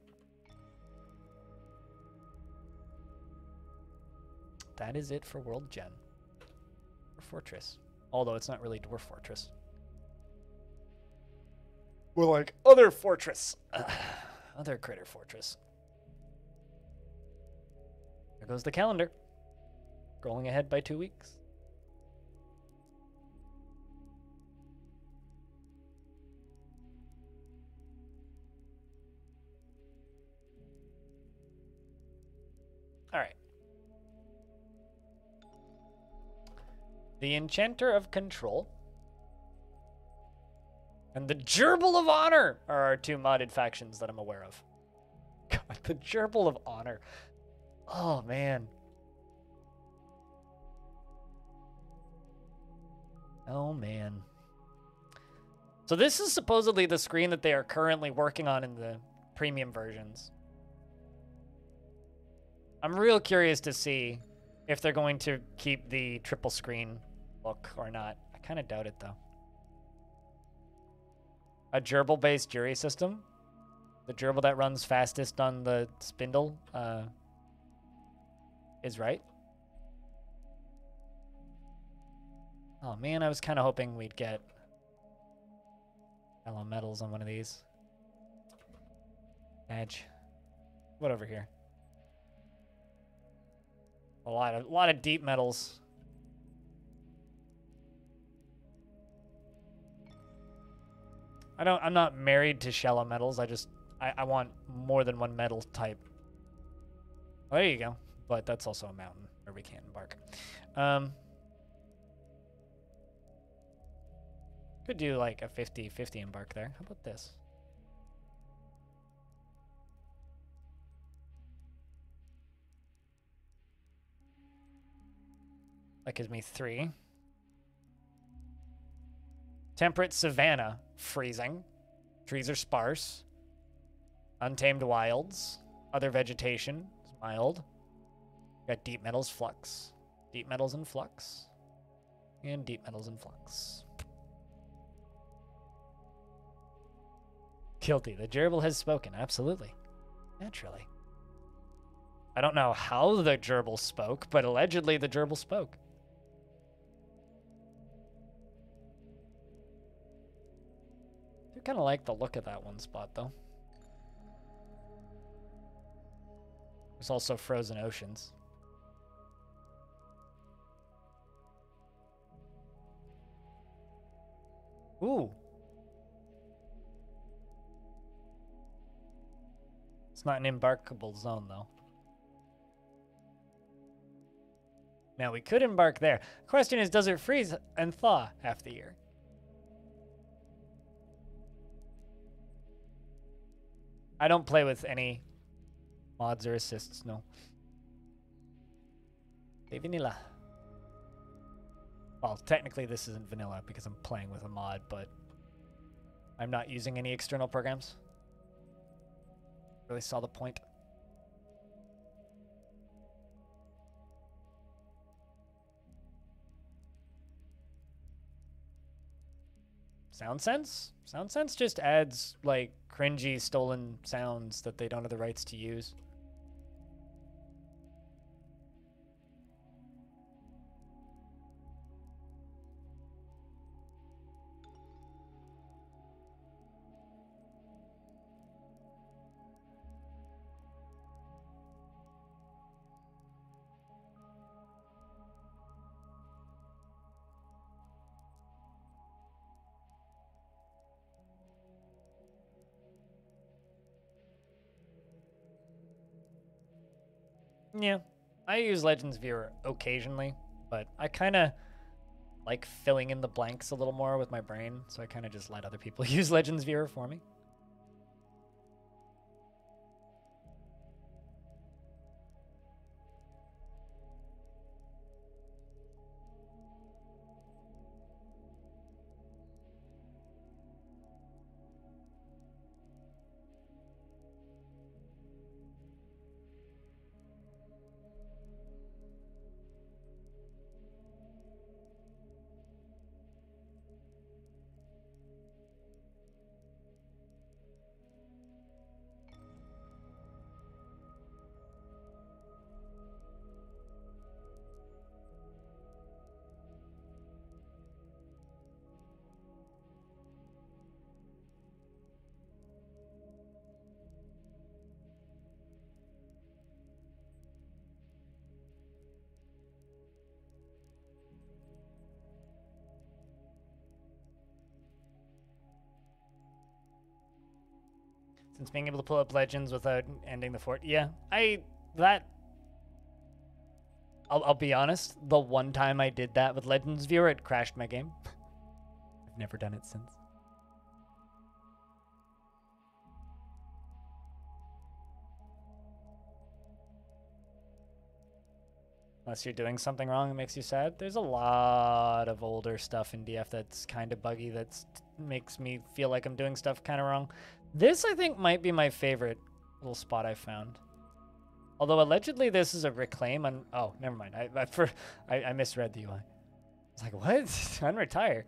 That is it for World Gen. Or Fortress. Although it's not really Dwarf Fortress. We're like, other fortress. Other critter fortress. There goes the calendar. Scrolling ahead by 2 weeks. All right. The Enchanter of Control and the Gerbil of Honor are our two modded factions that I'm aware of. God, the Gerbil of Honor. Oh, man. Oh, man. So this is supposedly the screen that they are currently working on in the premium versions. I'm real curious to see if they're going to keep the triple screen book or not. I kind of doubt it, though. A gerbil-based jury system. The gerbil that runs fastest on the spindle is right. Oh, man, I was kind of hoping we'd get yellow metals on one of these. Edge. What over here? A lot of deep metals. I'm not married to shallow metals. I want more than one metal type. Oh, there you go. But that's also a mountain where we can't embark. Could do like a 50-50 embark there. How about this? That gives me 3. Temperate savanna, freezing. Trees are sparse. Untamed wilds. Other vegetation is mild. Got deep metals, flux. Deep metals and flux. And deep metals and flux. Guilty. The gerbil has spoken. Absolutely. Naturally. I don't know how the gerbil spoke, but allegedly the gerbil spoke. I kind of like the look of that one spot, though. There's also frozen oceans. Ooh. It's not an embarkable zone, though. Now, we could embark there. Question is, does it freeze and thaw half the year? I don't play with any mods or assists, no. Hey, vanilla. Well, technically this isn't vanilla because I'm playing with a mod, but I'm not using any external programs. Really saw the point. Sound Sense? Sound Sense just adds, like, cringy, stolen sounds that they don't have the rights to use. Yeah, I use Legends Viewer occasionally, but I kind of like filling in the blanks a little more with my brain, so I kind of just let other people use Legends Viewer for me. Since being able to pull up Legends without ending the fort. Yeah, I'll be honest, the one time I did that with Legends Viewer, it crashed my game. I've never done it since. Unless you're doing something wrong that makes you sad. There's a lot of older stuff in DF that's kind of buggy that makes me feel like I'm doing stuff kind of wrong. This, I think, might be my favorite little spot I found. Although, allegedly, this is a reclaim on... Oh, never mind. I misread the UI. was like, what? Unretire?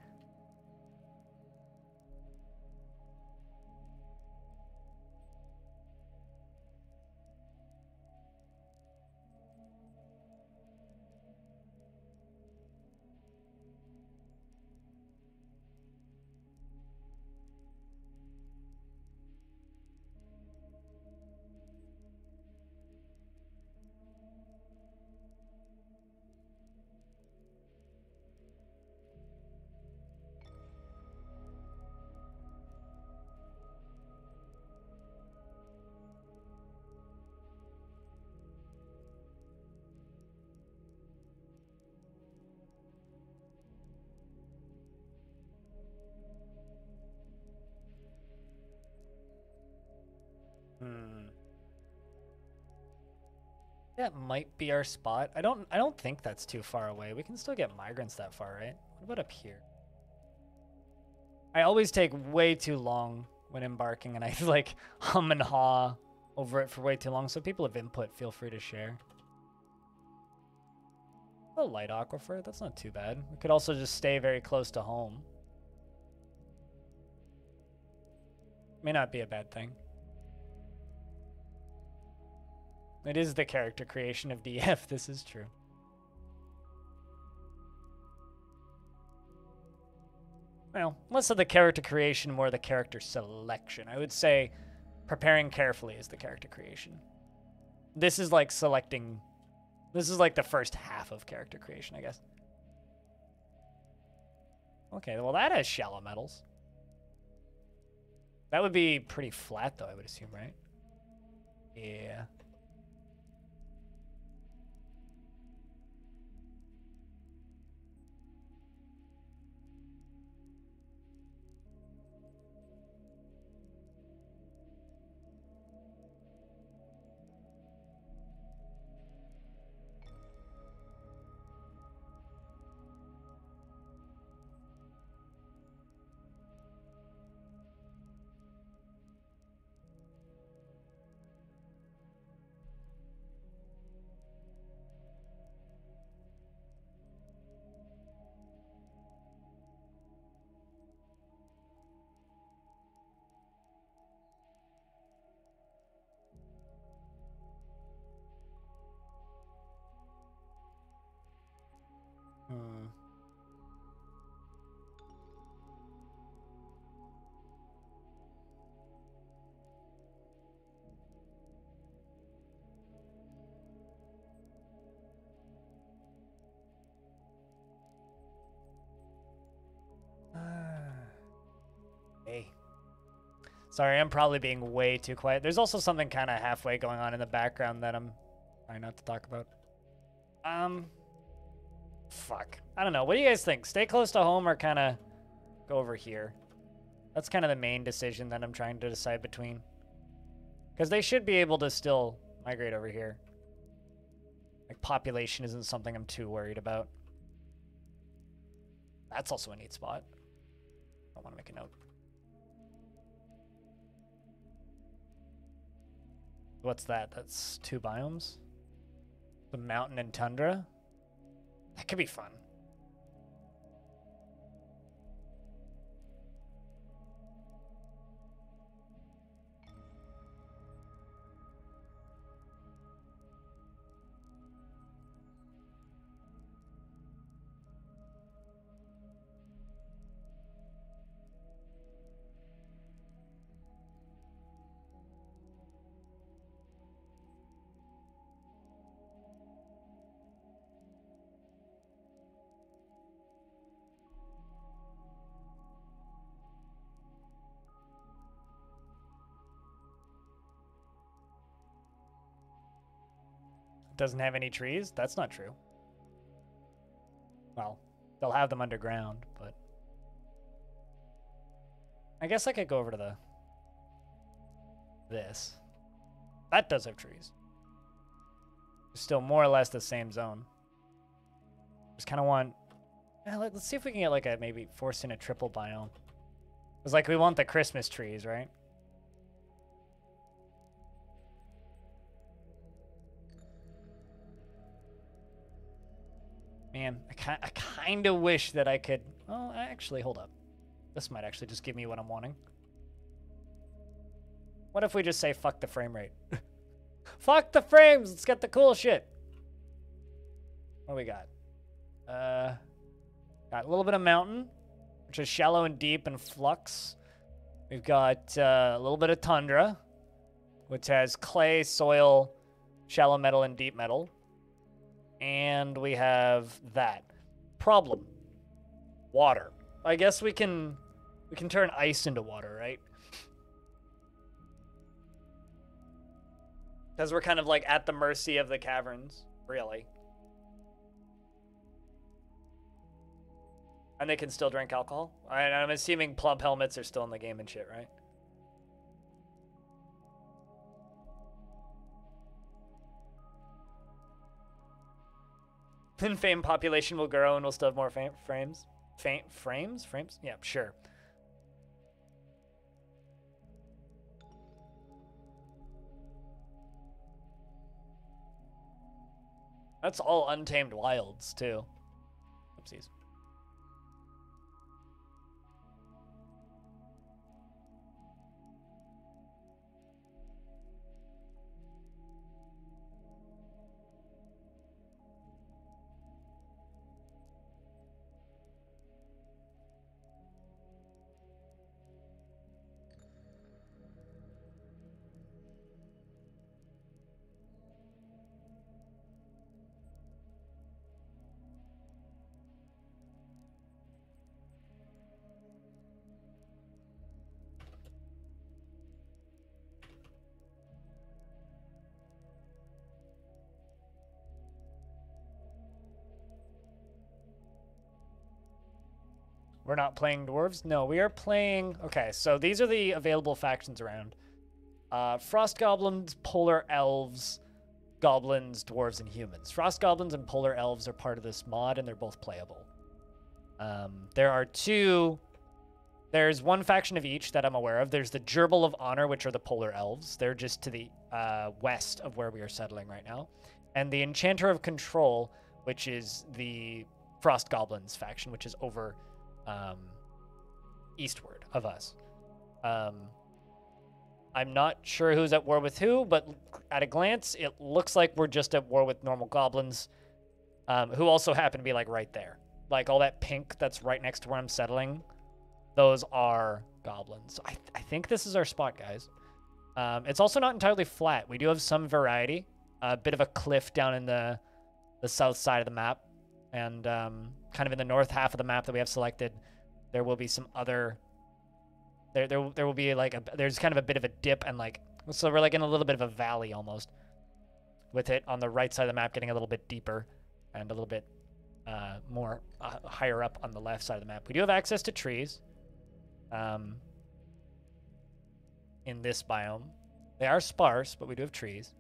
That might be our spot. I don't think that's too far away. We can still get migrants that far, right? What about up here? I always take way too long when embarking, and I like hum and haw over it for way too long. So people have input, feel free to share. A light aquifer, that's not too bad. We could also just stay very close to home. May not be a bad thing. It is the character creation of DF, this is true. Well, less of the character creation, more the character selection. I would say preparing carefully is the character creation. This is like selecting... This is like the first half of character creation, I guess. Okay, well that has shallow metals. That would be pretty flat though, I would assume, right? Yeah. Hey. Sorry, I'm probably being way too quiet. There's also something kind of halfway going on in the background that I'm trying not to talk about. Fuck. I don't know. What do you guys think? Stay close to home or kind of go over here? That's kind of the main decision that I'm trying to decide between. Because they should be able to still migrate over here. Like, population isn't something I'm too worried about. That's also a neat spot. I want to make a note. What's that? That's 2 biomes? The mountain and tundra? That could be fun. Doesn't have any trees? That's not true. Well, they'll have them underground, but... I guess I could go over to this. That does have trees. It's still more or less the same zone. Just kind of want... let's see if we can get like a maybe force in a triple biome. It's like we want the Christmas trees, right? Man, I kind of wish that I could... Oh, actually, hold up. This might actually just give me what I'm wanting. What if we just say, fuck the frame rate? Fuck the frames! Let's get the cool shit. What do we got? Got a little bit of mountain, which is shallow and deep and flux. We've got a little bit of tundra, which has clay, soil, shallow metal, and deep metal. And we have that. Problem. Water. I guess we can turn ice into water, right? Because we're kind of like at the mercy of the caverns, really. And they can still drink alcohol? I'm assuming plump helmets are still in the game and shit, right? Then fame population will grow and we'll still have more frames. Frames? Yeah, sure. That's all untamed wilds, too. Oopsies. We're not playing dwarves? No, we are playing... Okay, so these are the available factions around. Frost goblins, polar elves, goblins, dwarves, and humans. Frost goblins and polar elves are part of this mod, and they're both playable. There are two... There's one faction of each that I'm aware of. There's the Gerbil of Honor, which are the polar elves. They're just to the west of where we are settling right now. And the Enchanter of Control, which is the Frost Goblins faction, which is over... eastward of us. I'm not sure who's at war with who, but at a glance, it looks like we're just at war with normal goblins, who also happen to be, like, right there. Like, all that pink that's right next to where I'm settling, those are goblins. So I think this is our spot, guys. It's also not entirely flat. We do have some variety. A bit of a cliff down in the south side of the map, and kind of in the north half of the map that we have selected, there will be some other... There will be like there's kind of a bit of a dip, and like, so we're like in a little bit of a valley almost, with it on the right side of the map getting a little bit deeper and a little bit more higher up on the left side of the map. We do have access to trees in this biome. They are sparse, but we do have trees.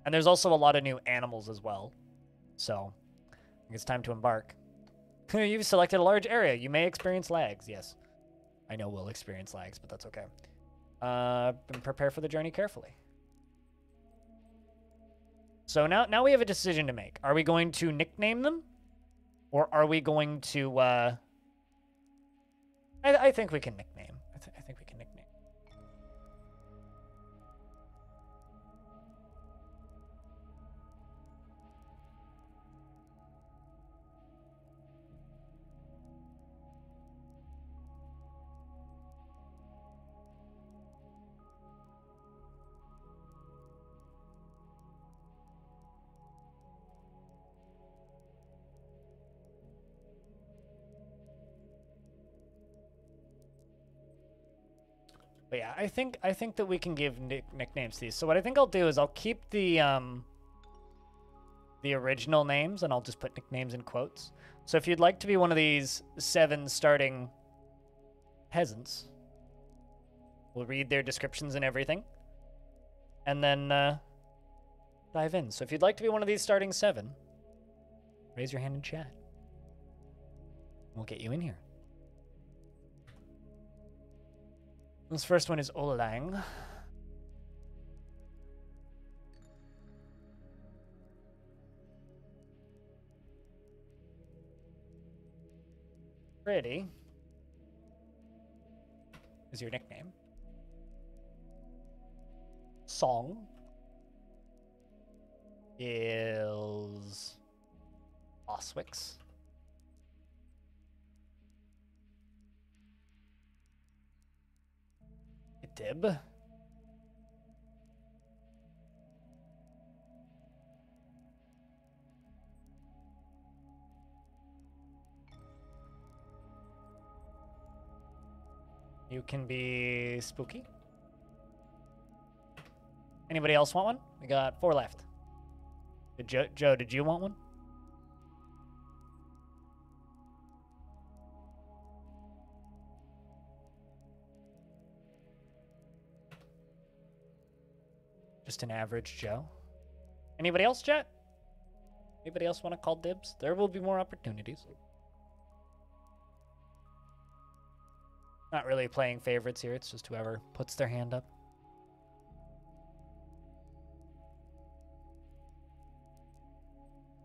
And there's also a lot of new animals as well. So I think it's time to embark. You've selected a large area. You may experience lags. Yes. I know we'll experience lags, but that's okay. And prepare for the journey carefully. So now we have a decision to make. Are we going to nickname them? Or are we going to... I think we can nickname. I think we can nickname. But yeah, I think that we can give nicknames to these. So what I think I'll do is I'll keep the original names, and I'll just put nicknames in quotes. So if you'd like to be one of these 7 starting peasants, we'll read their descriptions and everything, and then dive in. So if you'd like to be one of these starting 7, raise your hand in chat. We'll get you in here. This first one is Olang. Pretty is your nickname. Song is Oswix. Dib. You can be spooky. Anybody else want one? We got 4 left. Joe, did you want one? Just an average Joe. Anybody else, chat? Anybody else want to call dibs? There will be more opportunities. Not really playing favorites here. It's just whoever puts their hand up.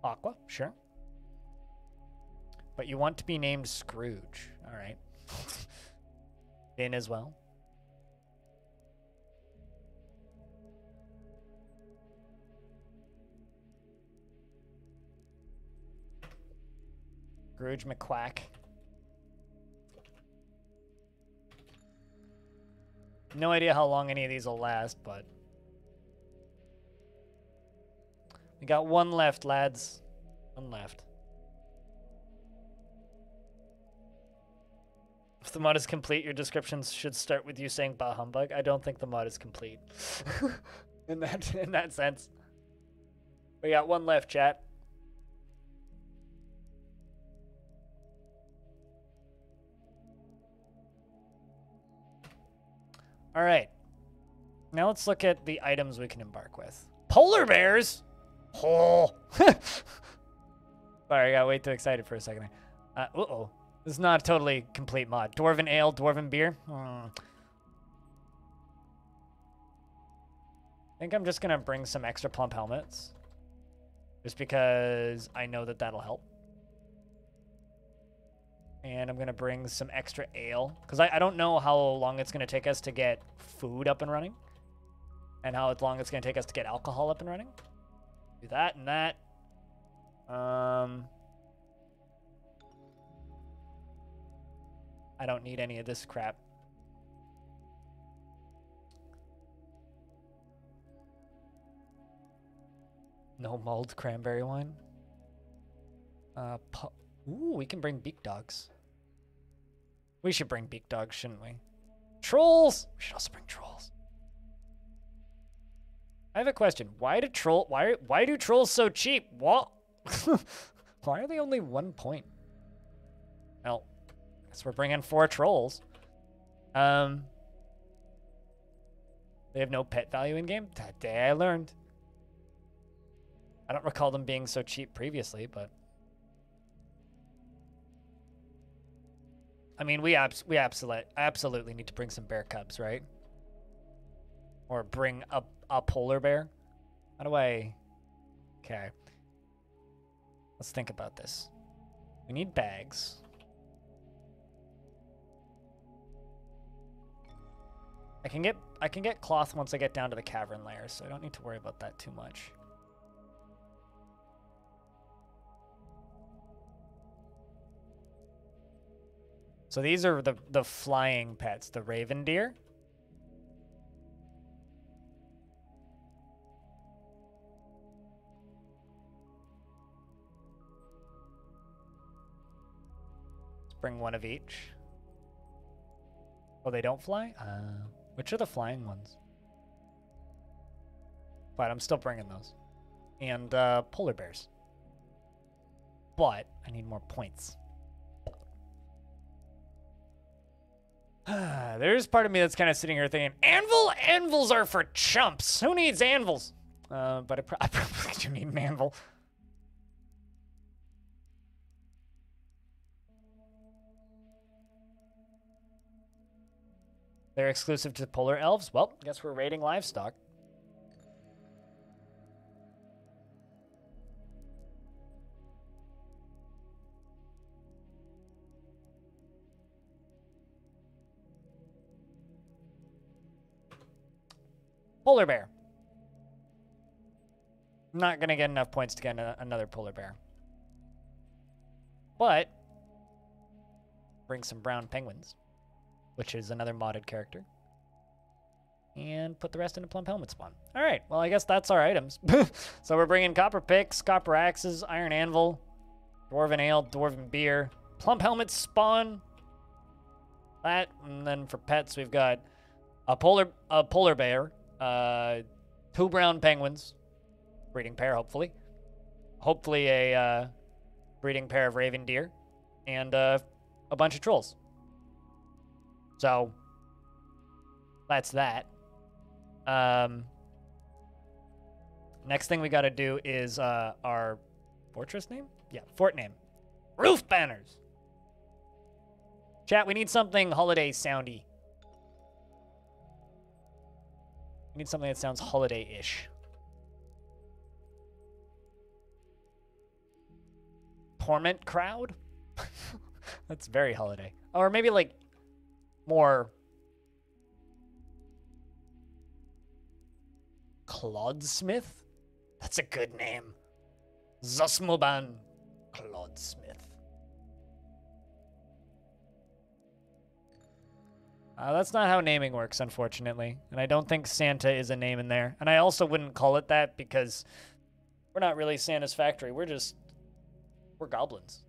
Aqua, sure. But you want to be named Scrooge. All right. Finn as well. Scrooge McQuack. No idea how long any of these will last, but we got 1 left, lads. 1 left. If the mod is complete, your descriptions should start with you saying "bah humbug." I don't think the mod is complete in that sense. We got 1 left, chat. All right. Now let's look at the items we can embark with. Polar bears? Oh. Sorry, I got way too excited for a second. Uh-oh. This is not a totally complete mod. Dwarven ale, dwarven beer. I think I'm just going to bring some extra plump helmets. Just because I know that that'll help. And I'm going to bring some extra ale. Because I don't know how long it's going to take us to get food up and running. And how long it's going to take us to get alcohol up and running. Do that and that. I don't need any of this crap. No mulled cranberry wine. Ooh, we can bring beak dogs. We should bring beak dogs, shouldn't we? Trolls! We should also bring trolls. I have a question. Why do trolls so cheap? What? Why are they only 1 point? Well, I guess we're bringing 4 trolls. They have no pet value in game? That day I learned. I don't recall them being so cheap previously, but I mean, we absolutely need to bring some bear cubs, right? Or bring a polar bear. How do I... Okay. Let's think about this. We need bags. I can get cloth once I get down to the cavern layer, so I don't need to worry about that too much. So these are the flying pets, the raven deer. Let's bring 1 of each. Oh, they don't fly? Which are the flying ones? But I'm still bringing those. And polar bears. But I need more points. There's part of me that's kind of sitting here thinking, anvils are for chumps. Who needs anvils? But I probably do need an anvil. They're exclusive to polar elves? Well, guess we're raiding livestock. Polar bear. Not going to get enough points to get another polar bear. But bring some brown penguins, which is another modded character. And put the rest in a plump helmet spawn. All right, well, I guess that's our items. So we're bringing copper picks, copper axes, iron anvil, dwarven ale, dwarven beer, plump helmet spawn. That, and then for pets, we've got a polar bear, 2 brown penguins, breeding pair, hopefully. Hopefully a breeding pair of raven deer, and a bunch of trolls. So that's that. Next thing we got to do is our fortress name? Yeah, fort name. Roof banners. Chat, we need something holiday soundy. We need something that sounds holiday-ish. Torment crowd? That's very holiday. Or maybe like more Clodsmith? That's a good name. Zasmoban Clodsmith. That's not how naming works, unfortunately. And I don't think Santa is a name in there. And I also wouldn't call it that because we're not really Santa's factory. We're goblins.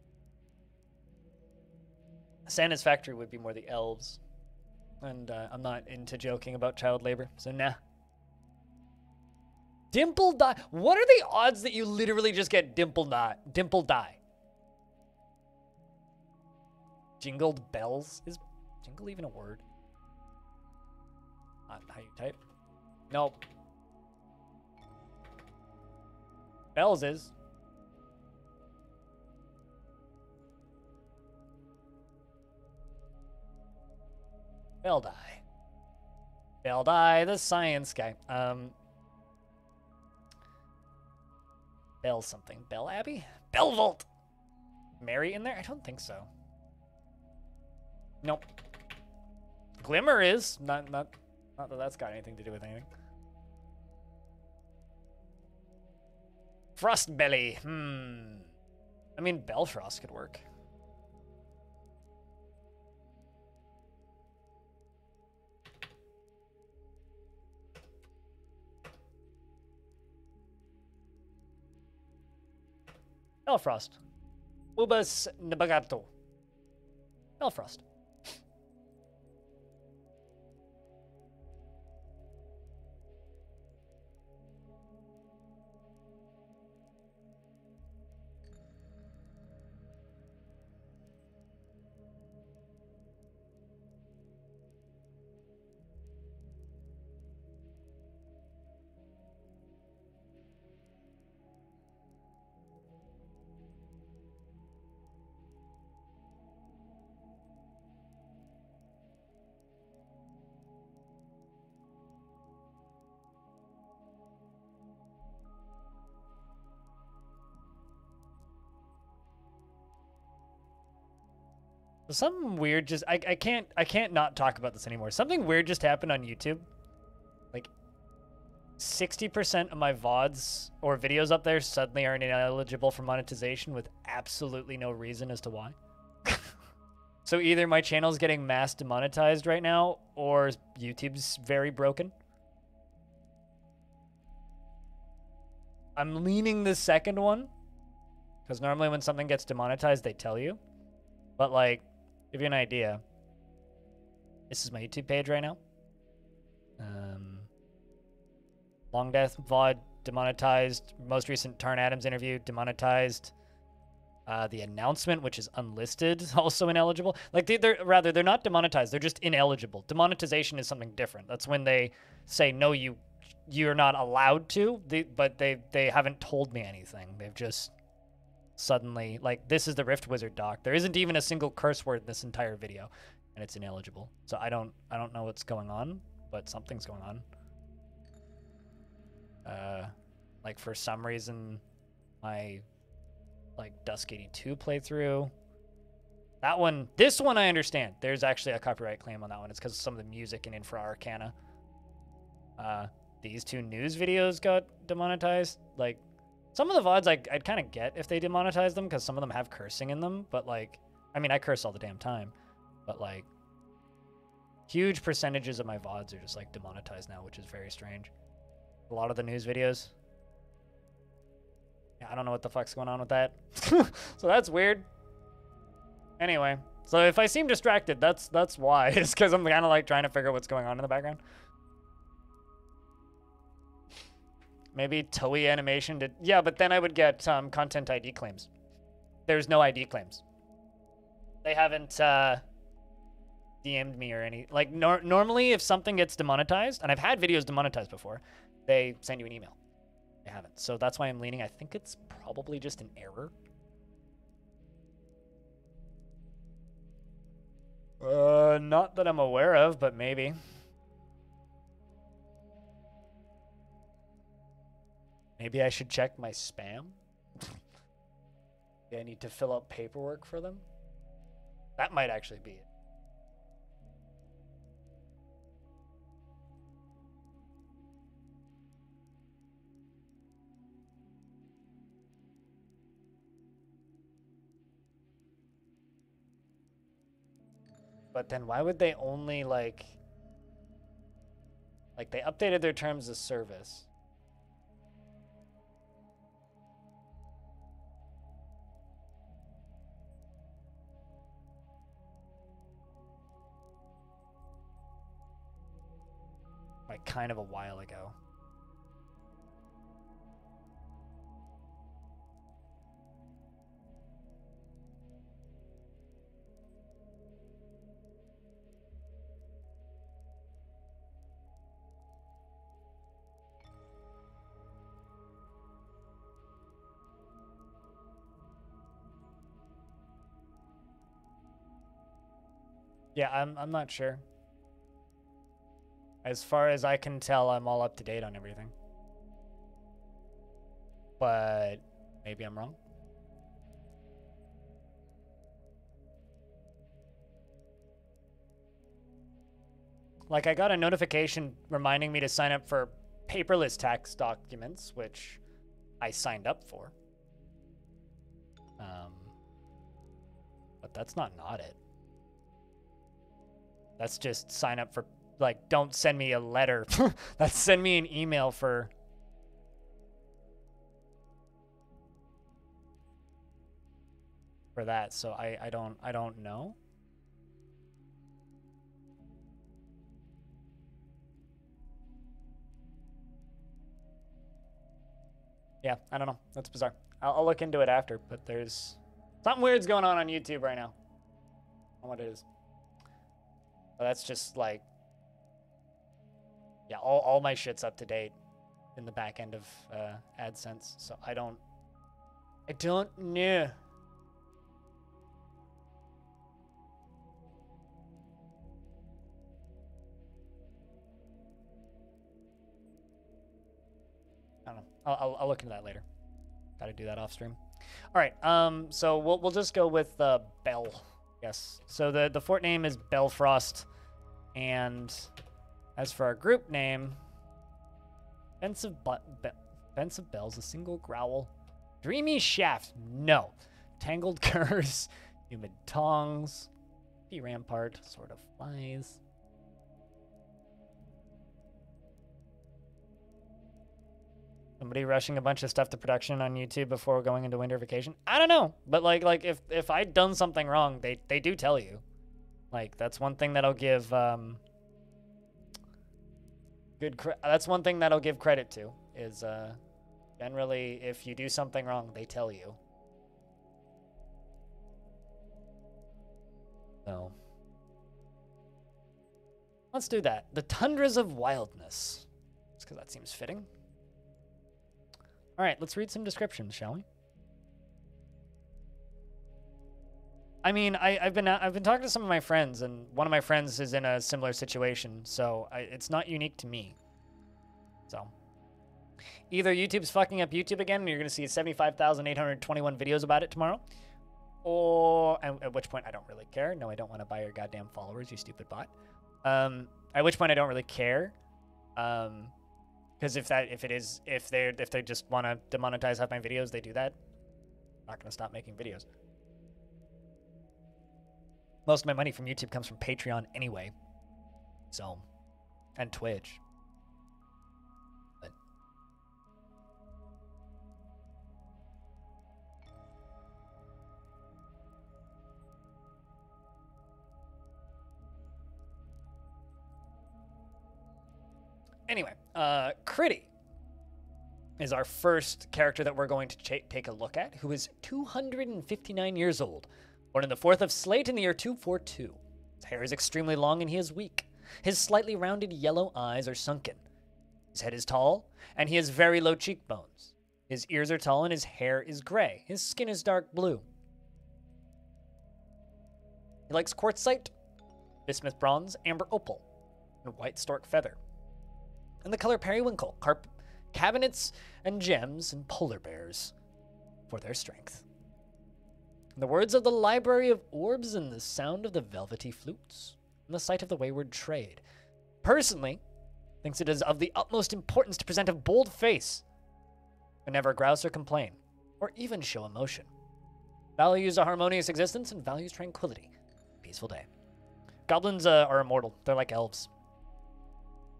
Santa's factory would be more the elves. And I'm not into joking about child labor, so nah. Dimple die. What are the odds that you literally just get dimple die? Jingled bells? Is jingle even a word? Not how you type. Nope. Bells is. Bell die. Bell die, the science guy. Bell something. Bell Abbey? Bellvault! Mary in there? I don't think so. Nope. Glimmer is. Not that that's got anything to do with anything. Frostbelly. I mean, Bellfrost could work. Bellfrost. Ubas Nabagato. Bellfrost. Something weird just I can't not talk about this anymore. Something weird just happened on YouTube. Like 60% of my VODs or videos up there suddenly are ineligible for monetization with absolutely no reason as to why. So either my channel's getting mass demonetized right now or YouTube's very broken. I'm leaning the second one because normally when something gets demonetized, they tell you. But like, give you an idea. This is my YouTube page right now. Long Death VOD demonetized. Most recent Tarn Adams interview demonetized. The announcement, which is unlisted, also ineligible. Like they're not demonetized. They're just ineligible. Demonetization is something different. That's when they say no, you're not allowed to. But they haven't told me anything. They've just suddenly, like, this is the Rift Wizard doc. There isn't even a single curse word in this entire video, and it's ineligible. So I don't know what's going on, but something's going on. Like for some reason, my like Dusk 82 playthrough. This one I understand. There's actually a copyright claim on that one. It's because of some of the music in Infra Arcana. these 2 news videos got demonetized. Like, some of the VODs I'd kind of get if they demonetized them, because some of them have cursing in them, but like, I mean, I curse all the damn time, but like, huge percentages of my VODs are just like demonetized now, which is very strange. A lot of the news videos. Yeah, I don't know what the fuck's going on with that. So that's weird. Anyway, so if I seem distracted, that's why. It's because I'm kind of like trying to figure out what's going on in the background. Maybe Toei Animation did. Yeah, but then I would get content ID claims. There's no ID claims. They haven't DM'd me or any. Like, normally if something gets demonetized, and I've had videos demonetized before, they send you an email. They haven't. So that's why I'm leaning. I think it's probably just an error. Not that I'm aware of, but maybe. Maybe I should check my spam. Maybe I need to fill out paperwork for them. That might actually be it. But then why would they only like they updated their terms of service. Like kind of a while ago. Yeah, I'm not sure. As far as I can tell, I'm all up to date on everything. But maybe I'm wrong. Like, I got a notification reminding me to sign up for paperless tax documents, which I signed up for. But that's not it. That's just sign up for, like, don't send me a letter. That's send me an email for that. So I don't know. Yeah, I don't know. That's bizarre. I'll look into it after, but there's something weird's going on YouTube right now. I don't know what it is. But that's just like, yeah, all my shit's up to date in the back end of AdSense. So I don't know. I don't know. I'll look into that later. Got to do that off stream. All right. So we'll just go with Bell. Yes. So the fort name is Belfrost, and as for our group name, Fence of Bells, a single growl, Dreamy Shaft, no, Tangled Curse, Humid Tongs, P Rampart, Sort of Flies. Somebody rushing a bunch of stuff to production on YouTube before going into winter vacation? I don't know, but like if I'd done something wrong, they do tell you. Like, that's one thing that'll give that's one thing that'll give credit to is generally if you do something wrong, they tell you. So let's do that. The Tundras of Wildness. Just because that seems fitting. All right, let's read some descriptions, shall we? I mean, I've been talking to some of my friends, and one of my friends is in a similar situation, so it's not unique to me. So either YouTube's fucking up YouTube again, and you're gonna see 75,821 videos about it tomorrow, or at which point I don't really care. No, I don't want to buy your goddamn followers, you stupid bot. At which point I don't really care. Because if they just want to demonetize half my videos, they do that. I'm not gonna stop making videos. Most of my money from YouTube comes from Patreon anyway. So, and Twitch. But anyway, Critty is our first character that we're going to take a look at, who is 259 years old, born in the 4th of Slate in the year 242. His hair is extremely long and he is weak. His slightly rounded yellow eyes are sunken. His head is tall, and he has very low cheekbones. His ears are tall and his hair is gray. His skin is dark blue. He likes quartzite, bismuth bronze, amber opal, and white stork feather. And the color periwinkle, cabinets and gems and polar bears for their strength. The words of the library of orbs and the sound of the velvety flutes and the sight of the wayward trade. Personally, thinks it is of the utmost importance to present a bold face, but never grouse or complain, or even show emotion. Values a harmonious existence and values tranquility. Peaceful day. Goblins are immortal. They're like elves.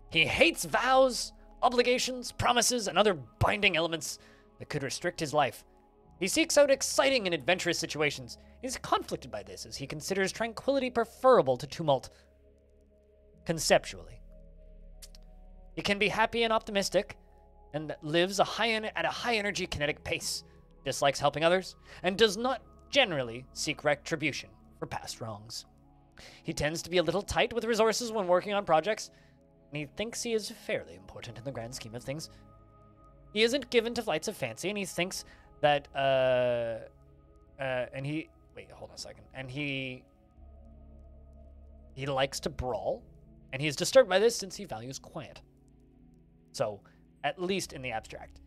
He hates vows, obligations, promises, and other binding elements that could restrict his life. He seeks out exciting and adventurous situations. He is conflicted by this, as he considers tranquility preferable to tumult. Conceptually, he can be happy and optimistic, and lives at a high-energy kinetic pace, dislikes helping others, and does not generally seek retribution for past wrongs. He tends to be a little tight with resources when working on projects, and he thinks he is fairly important in the grand scheme of things. He isn't given to flights of fancy, and he thinks that, wait, hold on a second. And he likes to brawl, and he is disturbed by this since he values quiet. So, at least in the abstract.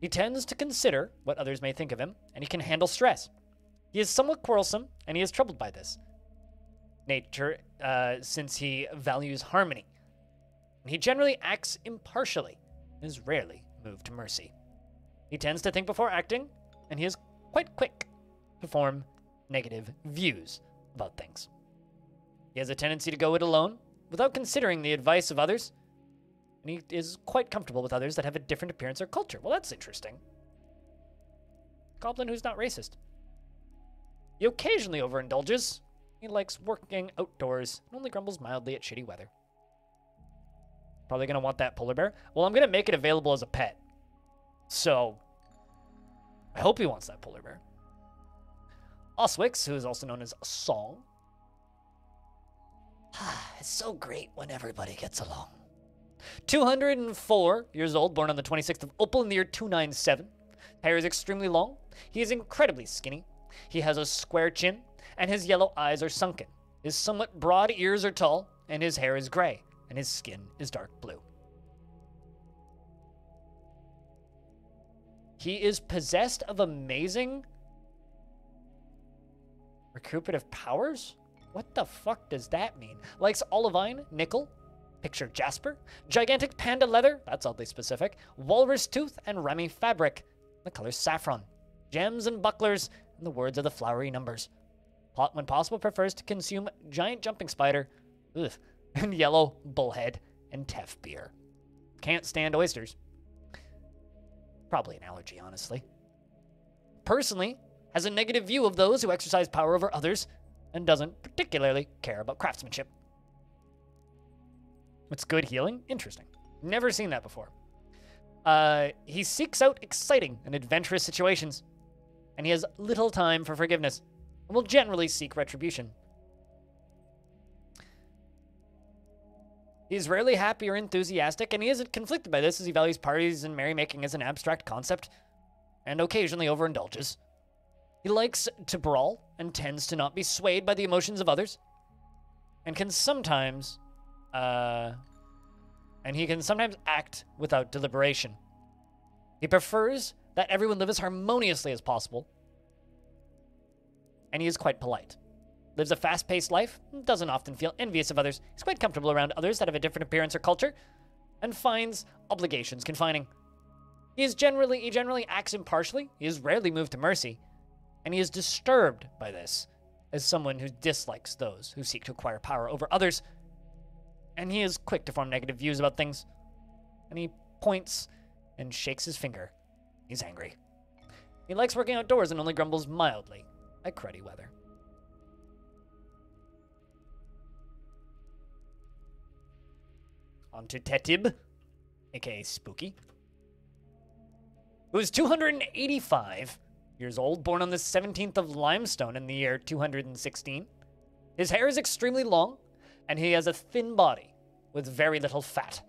He tends to consider what others may think of him, and he can handle stress. He is somewhat quarrelsome, and he is troubled by this nature, since he values harmony. And he generally acts impartially, and is rarely moved to mercy. He tends to think before acting, and he is quite quick to form negative views about things. He has a tendency to go it alone, without considering the advice of others, and he is quite comfortable with others that have a different appearance or culture. Well, that's interesting. Goblin who's not racist. He occasionally overindulges. He likes working outdoors, and only grumbles mildly at shitty weather. Probably going to want that polar bear. Well, I'm going to make it available as a pet. So, I hope he wants that polar bear. Oswix, who is also known as Song. It's so great when everybody gets along. 204 years old, born on the 26th of Opal in the year 297. Hair is extremely long. He is incredibly skinny. He has a square chin, and his yellow eyes are sunken. His somewhat broad ears are tall, and his hair is gray, and his skin is dark blue. He is possessed of amazing recuperative powers? What the fuck does that mean? Likes olivine, nickel, picture jasper, gigantic panda leather, that's oddly specific, walrus tooth, and remy fabric, the color saffron, gems and bucklers, and the words of the flowery numbers. When possible, prefers to consume giant jumping spider, and yellow bullhead, and teff beer. Can't stand oysters. Probably an allergy, honestly. Personally, has a negative view of those who exercise power over others, and doesn't particularly care about craftsmanship. It's good healing? Interesting. Never seen that before. He seeks out exciting and adventurous situations, and he has little time for forgiveness, and will generally seek retribution. He is rarely happy or enthusiastic, and he isn't conflicted by this as he values parties and merrymaking as an abstract concept, and occasionally overindulges. He likes to brawl and tends to not be swayed by the emotions of others, and can sometimes, act without deliberation. He prefers that everyone live as harmoniously as possible, and he is quite polite. Lives a fast-paced life, doesn't often feel envious of others. He's quite comfortable around others that have a different appearance or culture, and finds obligations confining. He generally acts impartially, he is rarely moved to mercy, and he is disturbed by this as someone who dislikes those who seek to acquire power over others, and he is quick to form negative views about things, and he points and shakes his finger. He's angry. He likes working outdoors and only grumbles mildly at cruddy weather. On to Tetib, aka Spooky, who is 285 years old, born on the 17th of Limestone in the year 216. His hair is extremely long, and he has a thin body with very little fat.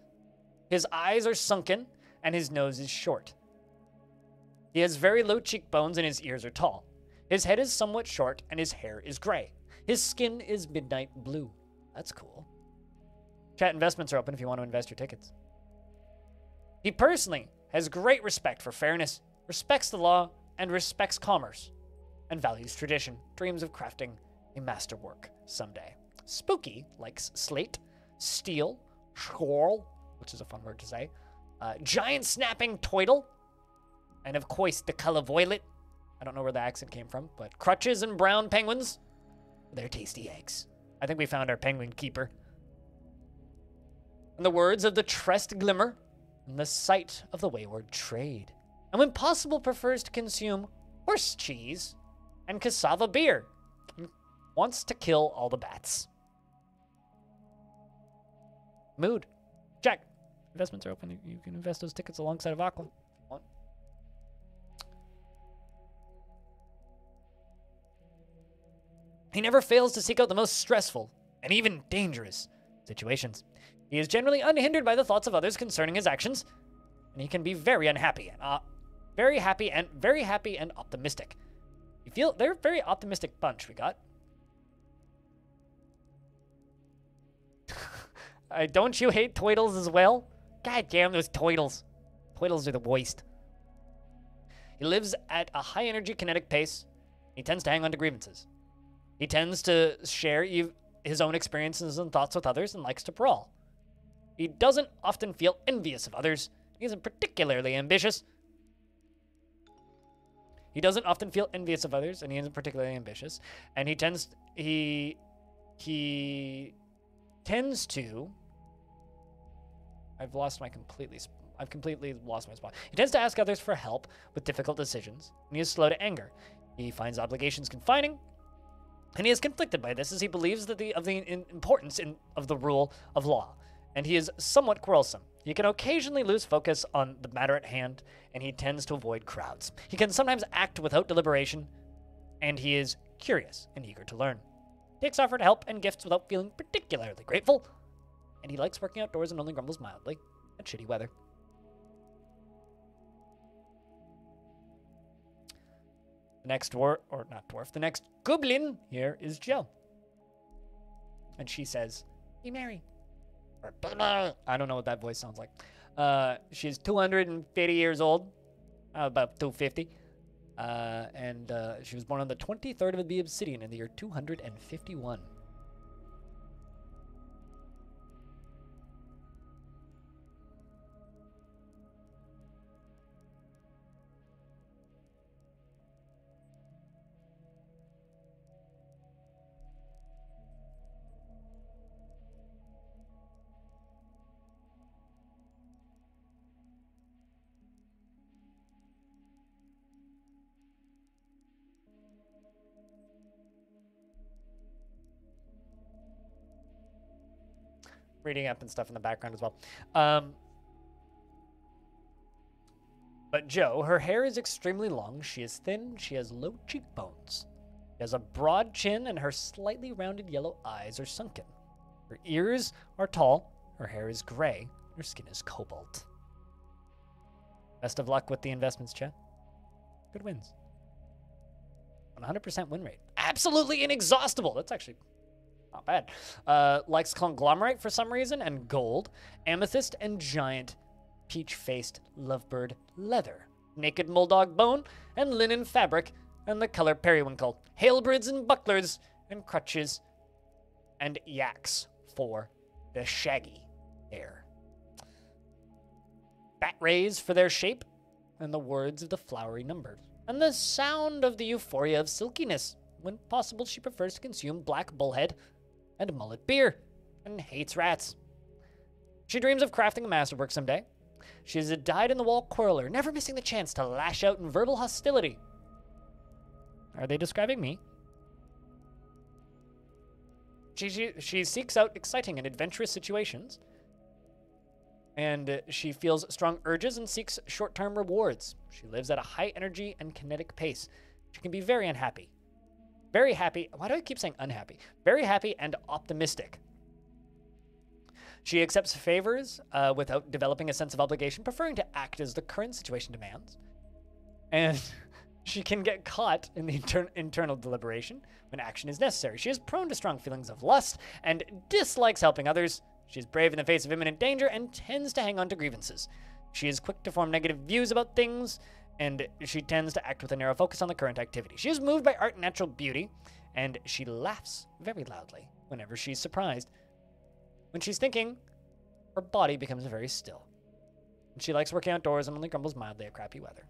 His eyes are sunken, and his nose is short. He has very low cheekbones, and his ears are tall. His head is somewhat short, and his hair is gray. His skin is midnight blue. That's cool. Chat investments are open if you want to invest your tickets. He personally has great respect for fairness, respects the law, and respects commerce, and values tradition, dreams of crafting a masterwork someday. Spooky likes slate, steel, schorl, which is a fun word to say, giant snapping toidle, and of course the color violet. I don't know where the accent came from, but crutches and brown penguins. They're tasty eggs. I think we found our penguin keeper. In the words of the tressed glimmer, and the sight of the wayward trade. And when possible prefers to consume horse cheese and cassava beer. And wants to kill all the bats. Mood. Check. Investments are open. You can invest those tickets alongside of Aqua if you want. He never fails to seek out the most stressful and even dangerous situations. He is generally unhindered by the thoughts of others concerning his actions, and he can be very unhappy and very happy and optimistic. You feel they're a very optimistic bunch we got. Don't you hate toidles as well? God damn those toidles. Toidles are the worst. He lives at a high energy kinetic pace. He tends to hang on to grievances. He tends to share his own experiences and thoughts with others and likes to brawl. He doesn't often feel envious of others. He isn't particularly ambitious. He doesn't often feel envious of others, and he isn't particularly ambitious. And he tends to. I've completely lost my spot. He tends to ask others for help with difficult decisions, and he is slow to anger. He finds obligations confining, and he is conflicted by this as he believes that of the importance of the rule of law. And he is somewhat quarrelsome. He can occasionally lose focus on the matter at hand, and he tends to avoid crowds. He can sometimes act without deliberation, and he is curious and eager to learn. He takes offered help and gifts without feeling particularly grateful, and he likes working outdoors and only grumbles mildly at shitty weather. The next the next goblin here is Jill. And she says, "Be merry." I don't know what that voice sounds like. She's 250 years old, about 250. And she was born on the 23rd of the Obsidian in the year 251. Reading up and stuff in the background as well. But Jo, her hair is extremely long. She is thin. She has low cheekbones. She has a broad chin, and her slightly rounded yellow eyes are sunken. Her ears are tall. Her hair is gray. Her skin is cobalt. Best of luck with the investments, chat. Good wins. 100% win rate. Absolutely inexhaustible. That's actually not bad. Likes conglomerate for some reason, and gold, amethyst, and giant peach-faced lovebird leather, naked mulldog bone, and linen fabric, and the color periwinkle, halberds and bucklers, and crutches, and yaks for the shaggy hair. bat rays for their shape, and the words of the flowery numbers, and the sound of the euphoria of silkiness. When possible, she prefers to consume black bullhead and mullet beer, and hates rats. She dreams of crafting a masterwork someday. She is a dyed-in-the-wall quarreler, never missing the chance to lash out in verbal hostility. Are they describing me? She seeks out exciting and adventurous situations, and she feels strong urges and seeks short-term rewards. She lives at a high energy and kinetic pace. She can be very unhappy. Very happy. Why do I keep saying unhappy? Very happy and optimistic. She accepts favors without developing a sense of obligation, preferring to act as the current situation demands. And she can get caught in the internal deliberation when action is necessary. She is prone to strong feelings of lust and dislikes helping others. She is brave in the face of imminent danger and tends to hang on to grievances. She is quick to form negative views about things, and she tends to act with a narrow focus on the current activity. She is moved by art and natural beauty, and she laughs very loudly whenever she's surprised. When she's thinking, her body becomes very still. And she likes working outdoors and only grumbles mildly at crappy weather.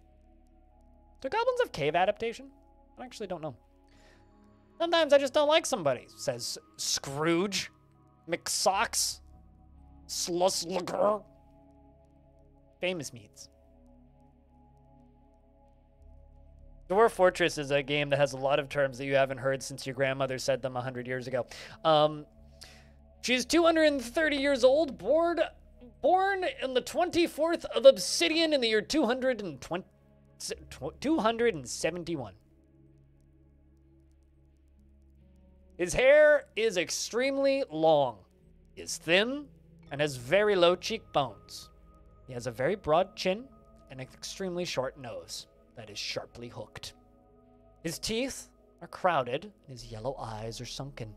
Do goblins have cave adaptation? I actually don't know. Sometimes I just don't like somebody, says Scrooge. McSocks. Sluslugger. Famous meats. Dwarf Fortress is a game that has a lot of terms that you haven't heard since your grandmother said them 100 years ago. She's 230 years old, born in the 24th of Obsidian in the year 271. His hair is extremely long, is thin, and has very low cheekbones. He has a very broad chin and an extremely short nose that is sharply hooked. His teeth are crowded, and his yellow eyes are sunken.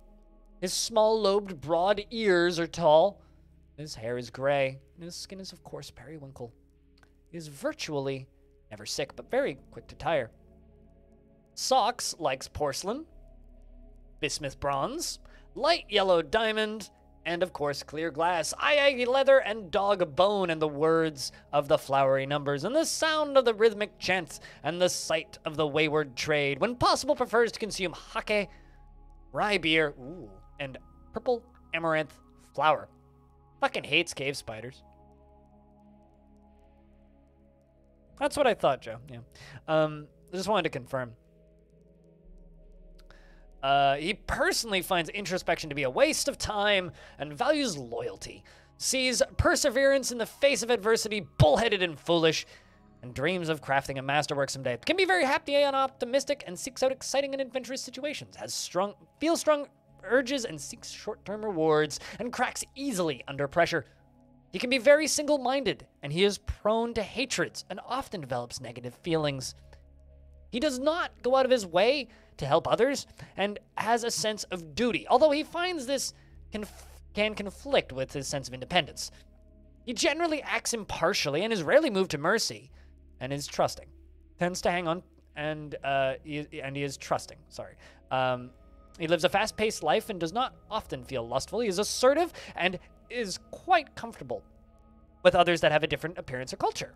His small-lobed, broad ears are tall. His hair is gray, and his skin is, of course, periwinkle. He is virtually never sick, but very quick to tire. Socks likes porcelain, bismuth bronze, light yellow diamond, and, of course, clear glass, eye leather, and dog bone, and the words of the flowery numbers, and the sound of the rhythmic chants, and the sight of the wayward trade. When possible, prefers to consume hake, rye beer, and purple amaranth flower. Fucking hates cave spiders. That's what I thought, Joe. Yeah. I just wanted to confirm. He personally finds introspection to be a waste of time and values loyalty. Sees perseverance in the face of adversity, bullheaded and foolish, and dreams of crafting a masterwork someday. Can be very happy and optimistic and seeks out exciting and adventurous situations. Feels strong urges and seeks short-term rewards and cracks easily under pressure. He can be very single-minded, and he is prone to hatreds and often develops negative feelings. He does not go out of his way to help others and has a sense of duty, although he finds this can conflict with his sense of independence. He generally acts impartially and is rarely moved to mercy, and is trusting. Tends to hang on, and he is trusting. Sorry. He lives a fast-paced life and does not often feel lustful. He is assertive and is quite comfortable with others that have a different appearance or culture.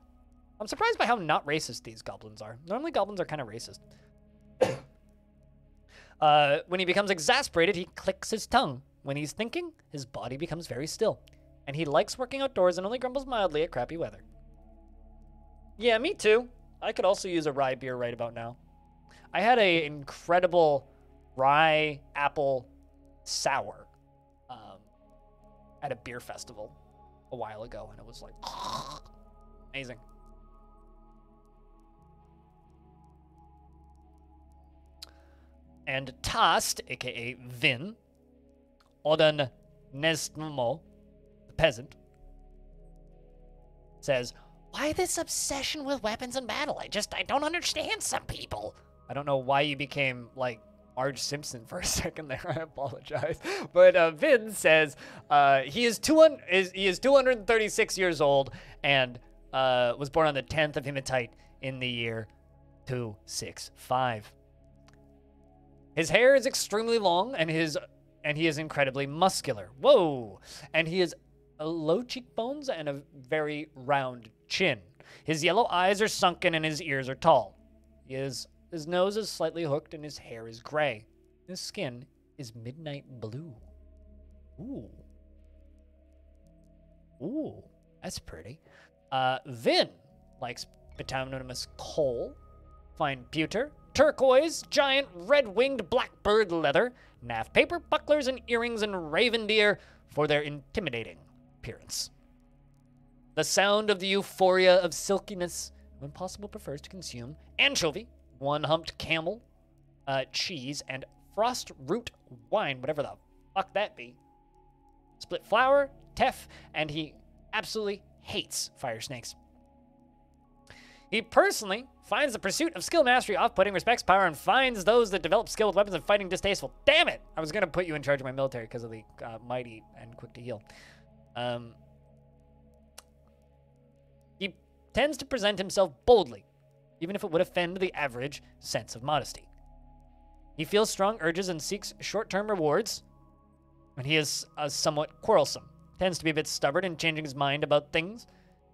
I'm surprised by how not racist these goblins are. Normally goblins are kind of racist. When he becomes exasperated, he clicks his tongue. When he's thinking, his body becomes very still. And he likes working outdoors and only grumbles mildly at crappy weather. Yeah, me too. I could also use a rye beer right about now. I had an incredible rye apple sour at a beer festival a while ago, and it was like amazing. And Tast, aka Vin, Odan Nesmo, the peasant, says, "Why this obsession with weapons and battle? I don't understand some people." I don't know why you became like Marge Simpson for a second there. I apologize. But Vin says he is 236 years old and was born on the 10th of Hematite in the year 265. His hair is extremely long and he is incredibly muscular. Whoa! And he is low cheekbones and a very round chin. His yellow eyes are sunken and his ears are tall. His nose is slightly hooked and his hair is gray. His skin is midnight blue. Ooh. Ooh, that's pretty. Vin likes bituminous coal, fine pewter, turquoise, giant red-winged blackbird leather, naff paper, bucklers and earrings, and raven deer for their intimidating appearance. The sound of the euphoria of silkiness, when possible, prefers to consume anchovy, one-humped camel, cheese, and frost root wine, whatever the fuck that be. Split flour, teff, and he absolutely hates fire snakes. He personally finds the pursuit of skill mastery off-putting, respects power, and finds those that develop skill with weapons and fighting distasteful. Damn it! I was going to put you in charge of my military because of the mighty and quick to heal. He tends to present himself boldly, even if it would offend the average sense of modesty. He feels strong urges and seeks short-term rewards, and he is somewhat quarrelsome, tends to be a bit stubborn in changing his mind about things,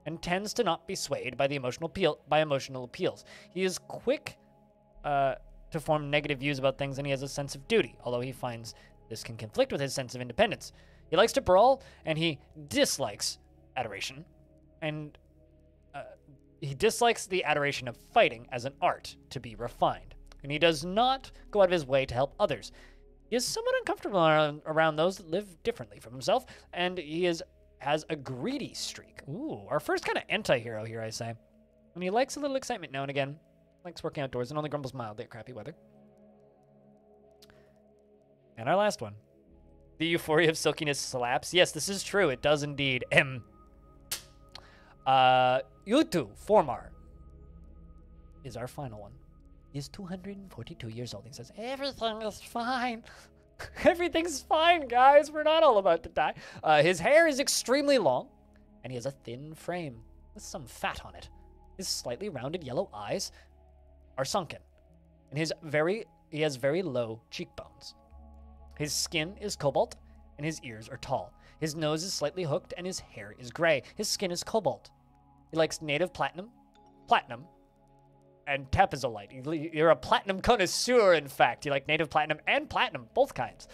and tends to not be swayed by emotional appeals. He is quick to form negative views about things, and he has a sense of duty, although he finds this can conflict with his sense of independence. He likes to brawl, and he dislikes adoration, and he dislikes the adoration of fighting as an art to be refined, and he does not go out of his way to help others. He is somewhat uncomfortable around those that live differently from himself, and he has a greedy streak. Ooh, our first kind of anti-hero here, I say. And he likes a little excitement now and again, likes working outdoors, and only grumbles mildly at crappy weather. And our last one. The euphoria of silkiness slaps. Yes, this is true. It does indeed. Yutu Formar is our final one. He is 242 years old. He says, everything is fine. Everything's fine, guys. We're not all about to die. His hair is extremely long, and he has a thin frame with some fat on it. His slightly rounded yellow eyes are sunken, and he has very low cheekbones. His skin is cobalt, and his ears are tall. His nose is slightly hooked, and his hair is gray. His skin is cobalt. He likes native platinum, and tapizolite. You're a platinum connoisseur, in fact. You like native platinum and platinum, both kinds.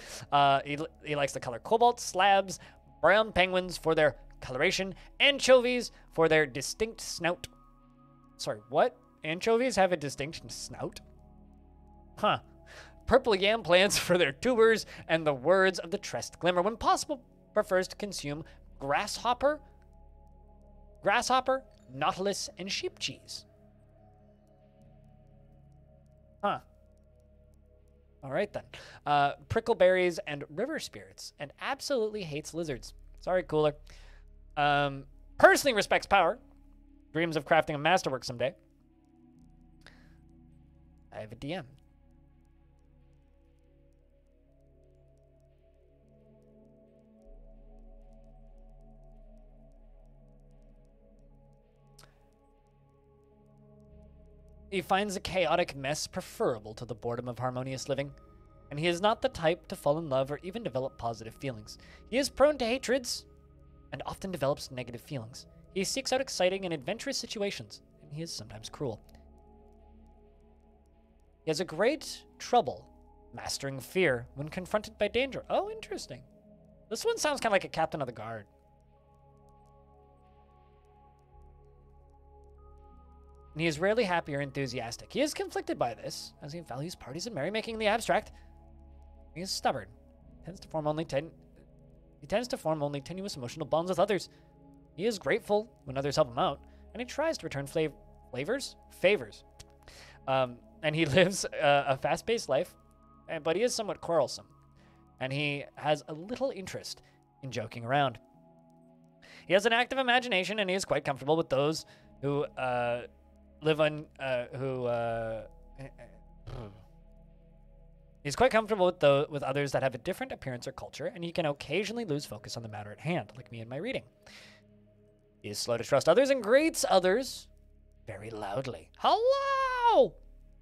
He likes the color cobalt, slabs, brown penguins for their coloration, anchovies for their distinct snout. Sorry, what? Anchovies have a distinct snout? Huh. Purple yam plants for their tubers, and the words of the tressed glimmer. When possible, prefers to consume grasshopper, nautilus, and sheep cheese. Huh. All right, then. Prickleberries and river spirits, and absolutely hates lizards. Sorry, Cooler. Personally respects power. Dreams of crafting a masterwork someday. I have a DM. He finds a chaotic mess preferable to the boredom of harmonious living, and he is not the type to fall in love or even develop positive feelings. He is prone to hatreds and often develops negative feelings. He seeks out exciting and adventurous situations, and he is sometimes cruel. He has a great trouble mastering fear when confronted by danger. Oh, interesting. This one sounds kind of like a captain of the guard. And he is rarely happy or enthusiastic. He is conflicted by this, as he values parties and merrymaking in the abstract. He is stubborn. He tends to form only tenuous emotional bonds with others. He is grateful when others help him out, and he tries to return favors. And he lives a fast-paced life, but he is somewhat quarrelsome, and he has a little interest in joking around. He has an active imagination, and he is quite comfortable with those who He's quite comfortable with others that have a different appearance or culture, and he can occasionally lose focus on the matter at hand, like me in my reading. He is slow to trust others and greets others very loudly. Hello!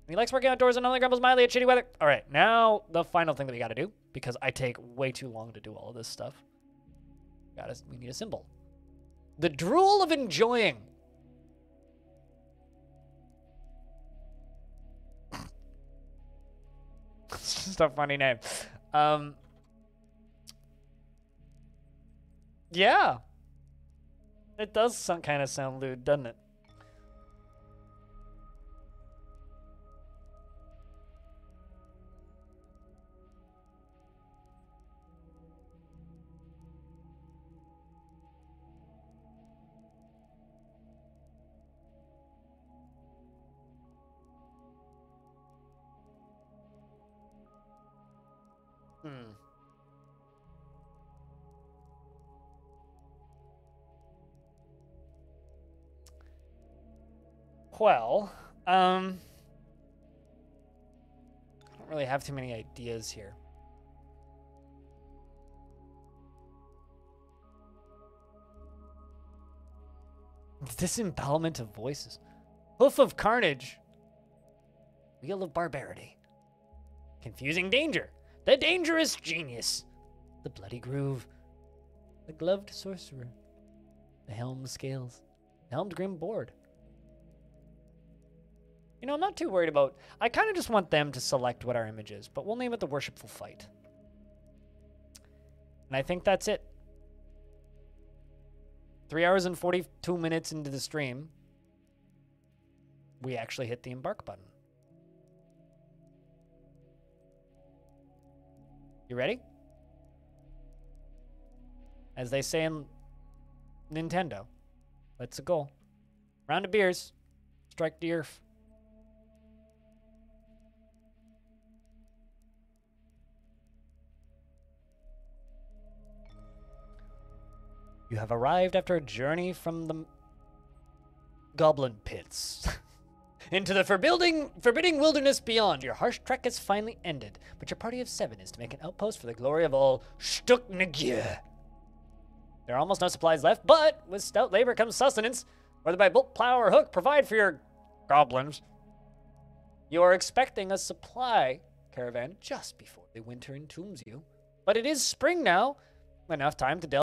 He likes working outdoors and only grumbles mildly at shitty weather. All right, now the final thing that we got to do, because I take way too long to do all of this stuff. We need a symbol. The drool of enjoying. It's just a funny name. Yeah. It does kind of sound lewd, doesn't it? Well, I don't really have too many ideas here. Disembowelment of voices. Hoof of carnage. Wheel of barbarity. Confusing danger. The dangerous genius. The bloody groove. The gloved sorcerer. The helmed scales. The helmed grim board. You know, I'm not too worried about... I kind of just want them to select what our image is, but we'll name it the Worshipful Fight. And I think that's it. 3 hours and 42 minutes into the stream, we actually hit the Embark button. You ready? As they say in Nintendo, let's go. Round of beers. Strike the earth. You have arrived after a journey from the goblin pits into the forbidding wilderness beyond. Your harsh trek has finally ended, but your party of 7 is to make an outpost for the glory of all Stucknagir. There are almost no supplies left, but with stout labor comes sustenance, whether by bolt, plow, or hook. Provide for your goblins. You are expecting a supply caravan just before the winter entombs you, but it is spring now, enough time to delve